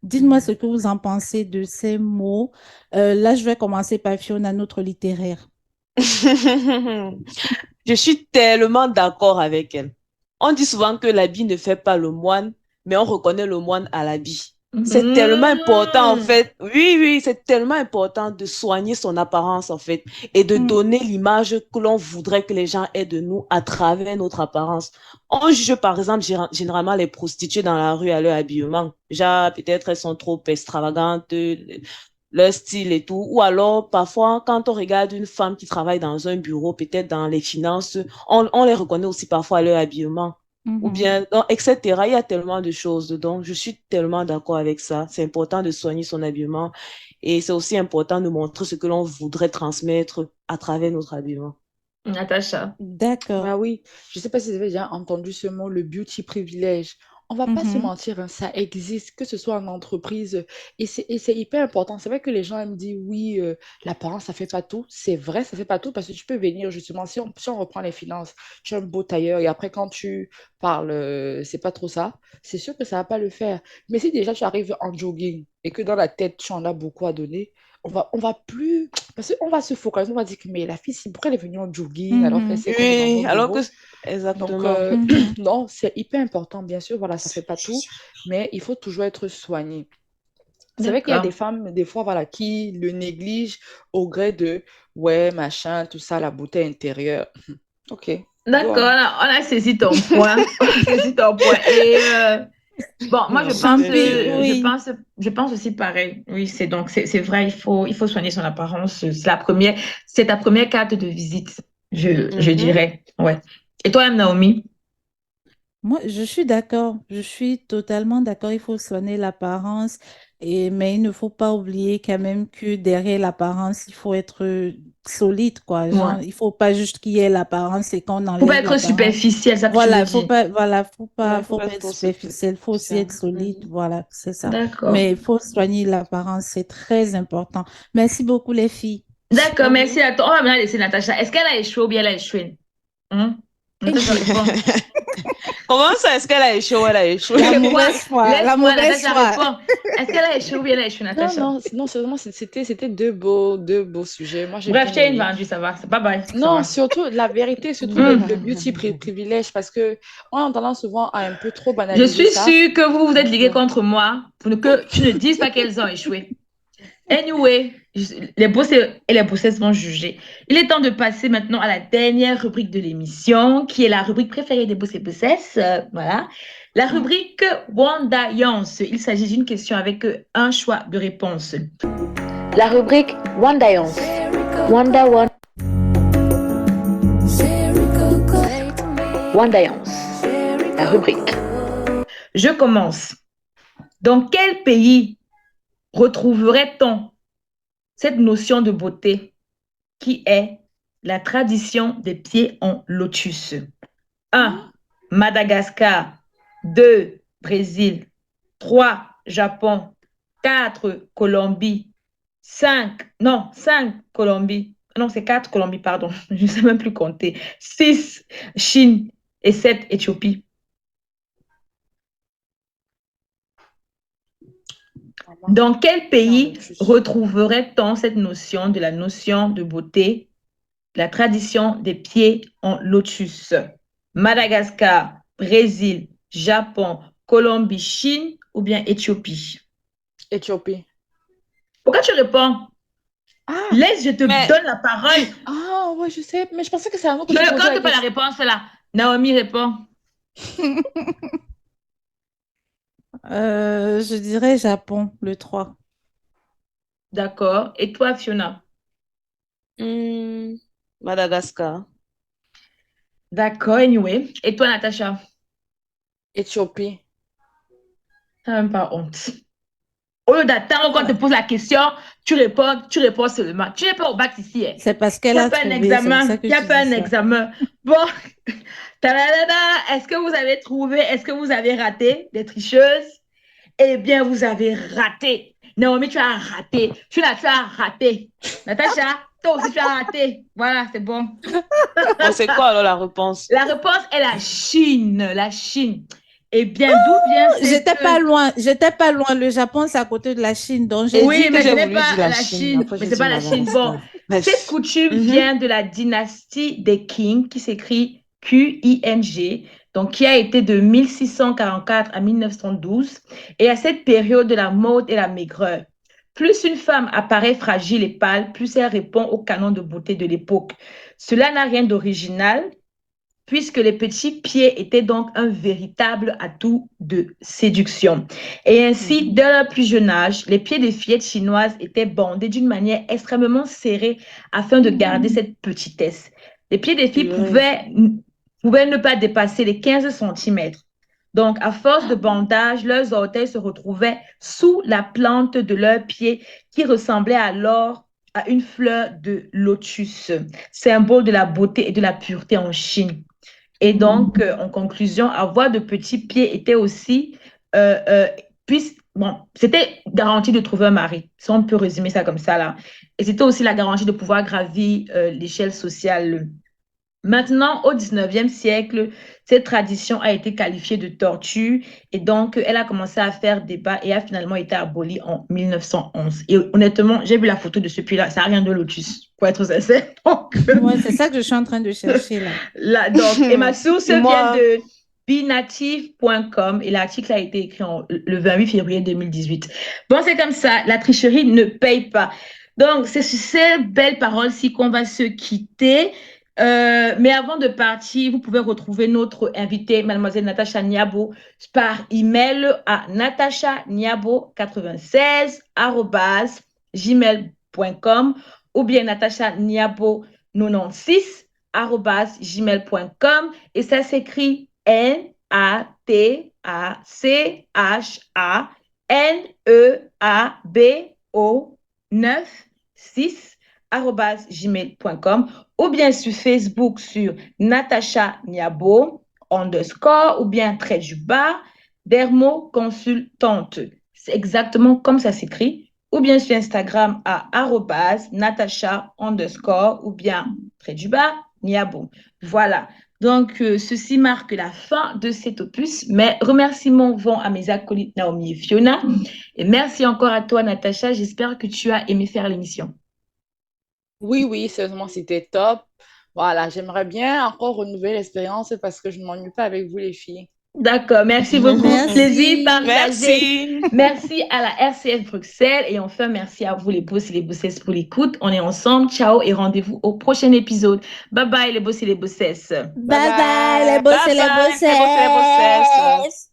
S6: Dites-moi ce que vous en pensez de ces mots. Là, je vais commencer par Fiona, notre littéraire.
S2: Je suis tellement d'accord avec elle. On dit souvent que l'habit ne fait pas le moine, mais on reconnaît le moine à l'habit. C'est tellement important, en fait. Oui, oui, c'est tellement important de soigner son apparence, en fait, et de donner l'image que l'on voudrait que les gens aient de nous à travers notre apparence. On juge, par exemple, généralement les prostituées dans la rue à leur habillement. Genre, peut-être elles sont trop extravagantes, leur style et tout. Ou alors, parfois, quand on regarde une femme qui travaille dans un bureau, peut-être dans les finances, on les reconnaît aussi parfois à leur habillement. Ou bien, donc, etc. Il y a tellement de choses. Donc, je suis tellement d'accord avec ça. C'est important de soigner son habillement. Et c'est aussi important de montrer ce que l'on voudrait transmettre à travers notre habillement.
S5: Natacha.
S6: D'accord.
S7: Bah oui, je sais pas si vous avez déjà entendu ce mot, le beauty privilège. On va pas se mentir, hein, ça existe, que ce soit en entreprise, et c'est hyper important. C'est vrai que les gens aiment dire oui, l'apparence, ça fait pas tout. C'est vrai, ça fait pas tout parce que tu peux venir justement, si on reprend les finances, tu es un beau tailleur et après quand tu parles, c'est pas trop ça, c'est sûr que ça va pas le faire. Mais si déjà tu arrives en jogging et que dans la tête, tu en as beaucoup à donner, on va plus, parce qu'on va se focaliser, on va dire que mais la fille, pourquoi elle est venue en jogging alors qu'elle sait qu'on est dans
S2: Oui,
S7: un
S2: alors que,
S7: bureau? Donc,
S2: exactement.
S7: non, c'est hyper important, bien sûr, voilà, ça fait pas tout, mais il faut toujours être soigné. C'est vrai qu'il y a des
S5: D'accord.
S7: femmes, des fois, voilà, qui le négligent au gré de, ouais, machin, tout ça, la beauté intérieure. Ok, go
S5: D'accord,
S7: on.
S5: on a saisi ton point. On a saisi ton point. Et bon, moi,
S2: Non, c'est intérieur.
S6: Oui.
S5: je pense aussi pareil. Oui, c'est vrai, il faut soigner son apparence. C'est ta première carte de visite, je
S2: Mhm.
S5: dirais. Ouais. Et toi, Naomi?
S6: Moi, je suis d'accord. Je suis totalement d'accord. Il faut soigner l'apparence, mais il ne faut pas oublier quand même que derrière l'apparence, il faut être solide, quoi.
S5: Ouais.
S6: Genre, il faut pas juste qu'il y ait l'apparence et qu'on
S5: Faut pas
S6: enlève
S5: être
S6: l'apparence.
S5: superficiel, ça que tu veux dire.
S6: Voilà,
S2: Ouais, faut
S6: faut
S2: pas
S6: pas
S2: être
S6: être
S2: trop
S6: superficiel, il faut aussi
S2: superficiel.
S6: être solide.
S2: Mhm.
S6: Voilà, c'est ça.
S5: D'accord.
S6: Mais il faut soigner l'apparence, c'est très important. Merci beaucoup, les filles.
S5: D'accord, merci
S2: Mhm.
S5: à toi. On va maintenant laisser Natacha. Est-ce qu'elle a échoué ou bien elle a échoué? Hein? Natacha répond.
S2: Comment ça, est-ce qu'elle a échoué ou elle a échoué?
S6: La
S5: Laisse-moi,
S6: mauvaise foi, la
S5: laisse-moi,
S6: mauvaise
S5: Natacha
S6: foi.
S5: répond. Est-ce qu'elle a échoué ou bien elle a échoué,
S7: Non,
S5: Natacha?
S7: non, non, seulement c'était deux beaux sujets. Moi, j'ai
S5: Bref,
S7: bien
S5: tu es une
S7: aimé.
S5: vendue, ça va. Bye bye, ça
S7: Non,
S5: va.
S7: surtout la vérité, surtout le beauty privilège, parce que on a tendance souvent à un peu trop
S5: Je
S7: banaliser
S5: suis
S7: ça.
S5: sûre que vous vous êtes
S7: Donc,
S5: ligués contre moi pour que tu ne dises pas qu'elles ont échoué. Anyway, les boss et les bossesses vont juger. Il est temps de passer maintenant à la dernière rubrique de l'émission, qui est la rubrique préférée des boss et bossesses. Voilà. La rubrique Wanda Yance. Il s'agit d'une question avec un choix de réponse.
S3: La rubrique Wandayance. Wanda One. Wandayance. La rubrique.
S5: Je commence. Dans quel pays retrouverait-on cette notion de beauté qui est la tradition des pieds en lotus? 1. Madagascar. 2. Brésil. 3. Japon. 4. Colombie. 5. Non, 5. Colombie. Non, c'est 4 Colombie, pardon. Je ne sais même plus compter. 6. Chine. Et 7. Éthiopie. Dans quel
S7: pied en
S5: pays
S7: lotus.
S5: retrouverait-on cette notion de la notion de beauté, la tradition des pieds en lotus? Madagascar, Brésil, Japon, Colombie, Chine ou bien Éthiopie?
S7: Éthiopie.
S5: Pourquoi tu réponds?
S7: Ah,
S5: Laisse, je te
S2: Mais
S5: donne la parole.
S7: ouais, je sais, mais je pensais que c'est à nous que
S5: Je
S7: tu
S5: ne
S7: posais la
S5: compte pas la
S7: question.
S5: réponse là. Naomi répond.
S6: Je dirais Japon, le 3.
S5: D'accord. Et toi, Fiona?
S2: hmm, Madagascar.
S5: D'accord, anyway. Et toi, Natacha?
S7: Éthiopie.
S5: T'as même pas honte. Au lieu d'attendre qu'on te pose la question, tu réponds seulement. Tu n'es pas au bac ici. Hein.
S6: C'est parce
S5: Il
S6: qu'elle
S5: n'y a
S6: a
S5: pas un
S6: trouvé, c'est pour ça
S5: examen.
S6: que
S5: Il n'y a
S6: tu
S5: pas
S6: dis
S5: un
S6: ça.
S5: examen. Bon, tadadada, est-ce que vous avez trouvé? Est-ce que vous avez raté des tricheuses? Eh bien, vous avez raté. Naomi, tu as raté. Tu as raté. Natacha, Toi aussi, tu as raté. Voilà, c'est bon.
S2: Bon, c'est quoi alors la réponse?
S5: La réponse est la Chine. La Chine. Eh bien, d'où vient
S6: J'étais pas loin. Le Japon, c'est à côté de la Chine. Donc, j'ai
S5: Oui,
S6: dit
S5: mais
S6: que
S5: ce
S2: j'ai
S5: n'est
S2: voulu
S5: pas
S2: dire la
S5: la
S2: Chine,
S5: Chine.
S2: après
S5: Mais
S2: j'ai
S5: c'est
S2: dit
S5: pas la Chine. Bon,
S2: Madagascar. Mais
S5: cette coutume
S2: Mhm.
S5: vient de la dynastie des Qing, qui s'écrit Qing, donc qui a été de 1644 à 1912. Et à cette période de la mode et la maigreur, plus une femme apparaît fragile et pâle, plus elle répond au canon de beauté de l'époque. Cela n'a rien d'original, puisque les petits pieds étaient donc un véritable atout de séduction. Et ainsi, dès leur plus jeune âge, les pieds des fillettes chinoises étaient bandés d'une manière extrêmement serrée afin de garder cette petitesse. Les pieds des filles
S2: Purée.
S5: pouvaient ne pas dépasser les 15 centimètres. Donc, à force de bandage, leurs orteils se retrouvaient sous la plante de leurs pieds qui ressemblait alors à une fleur de lotus, symbole de la beauté et de la pureté en Chine. Et donc, en conclusion, avoir de petits pieds était aussi, euh, euh, bon, c'était garantie de trouver un mari, si on peut résumer ça comme ça là. Et c'était aussi la garantie de pouvoir gravir l'échelle sociale. Maintenant, au 19e siècle, cette tradition a été qualifiée de tortue et donc elle a commencé à faire débat et a finalement été abolie en 1911. Et honnêtement, j'ai vu la photo de ce pied-là, ça n'a rien de lotus, pour être sincère. Donc,
S6: ouais, c'est ça que je suis en train de chercher là.
S5: et ma source
S2: Et
S5: vient
S2: moi,
S5: de binative.com et l'article a été écrit le 28 février 2018. Bon, c'est comme ça, la tricherie ne paye pas. Donc, c'est sur ces belles paroles-ci qu'on va se quitter. Mais avant de partir, vous pouvez retrouver notre invitée, Mademoiselle Natacha Niabo, par email à natachaniabo96@gmail.com ou bien natachaniabo96@gmail.com et ça s'écrit NATACHANEABO 96@gmail.com ou bien sur Facebook sur Natacha Niabo _ ou bien trait du bas dermoconsultante. C'est exactement comme ça s'écrit. Ou bien sur Instagram à @Natacha _ ou bien trait du bas Niabo. Voilà. Donc, ceci marque la fin de cet opus, mais remerciements vont à mes acolytes Naomi et Fiona. Et merci encore à toi, Natacha. J'espère que tu as aimé faire l'émission.
S7: Oui, sérieusement, c'était top. Voilà, j'aimerais bien encore renouveler l'expérience parce que je ne m'ennuie pas avec vous, les filles.
S5: D'accord, merci beaucoup. Plaisir
S6: Merci.
S5: partagé.
S2: merci.
S5: Merci à la RCF Bruxelles et enfin merci à vous les boss et les bossesses pour l'écoute. On est ensemble. Ciao et rendez-vous au prochain épisode. Bye bye les boss et les bossesses.
S6: Bye bye, les boss et les
S2: Bye bye, les boss et les bossesses.
S6: bossesses.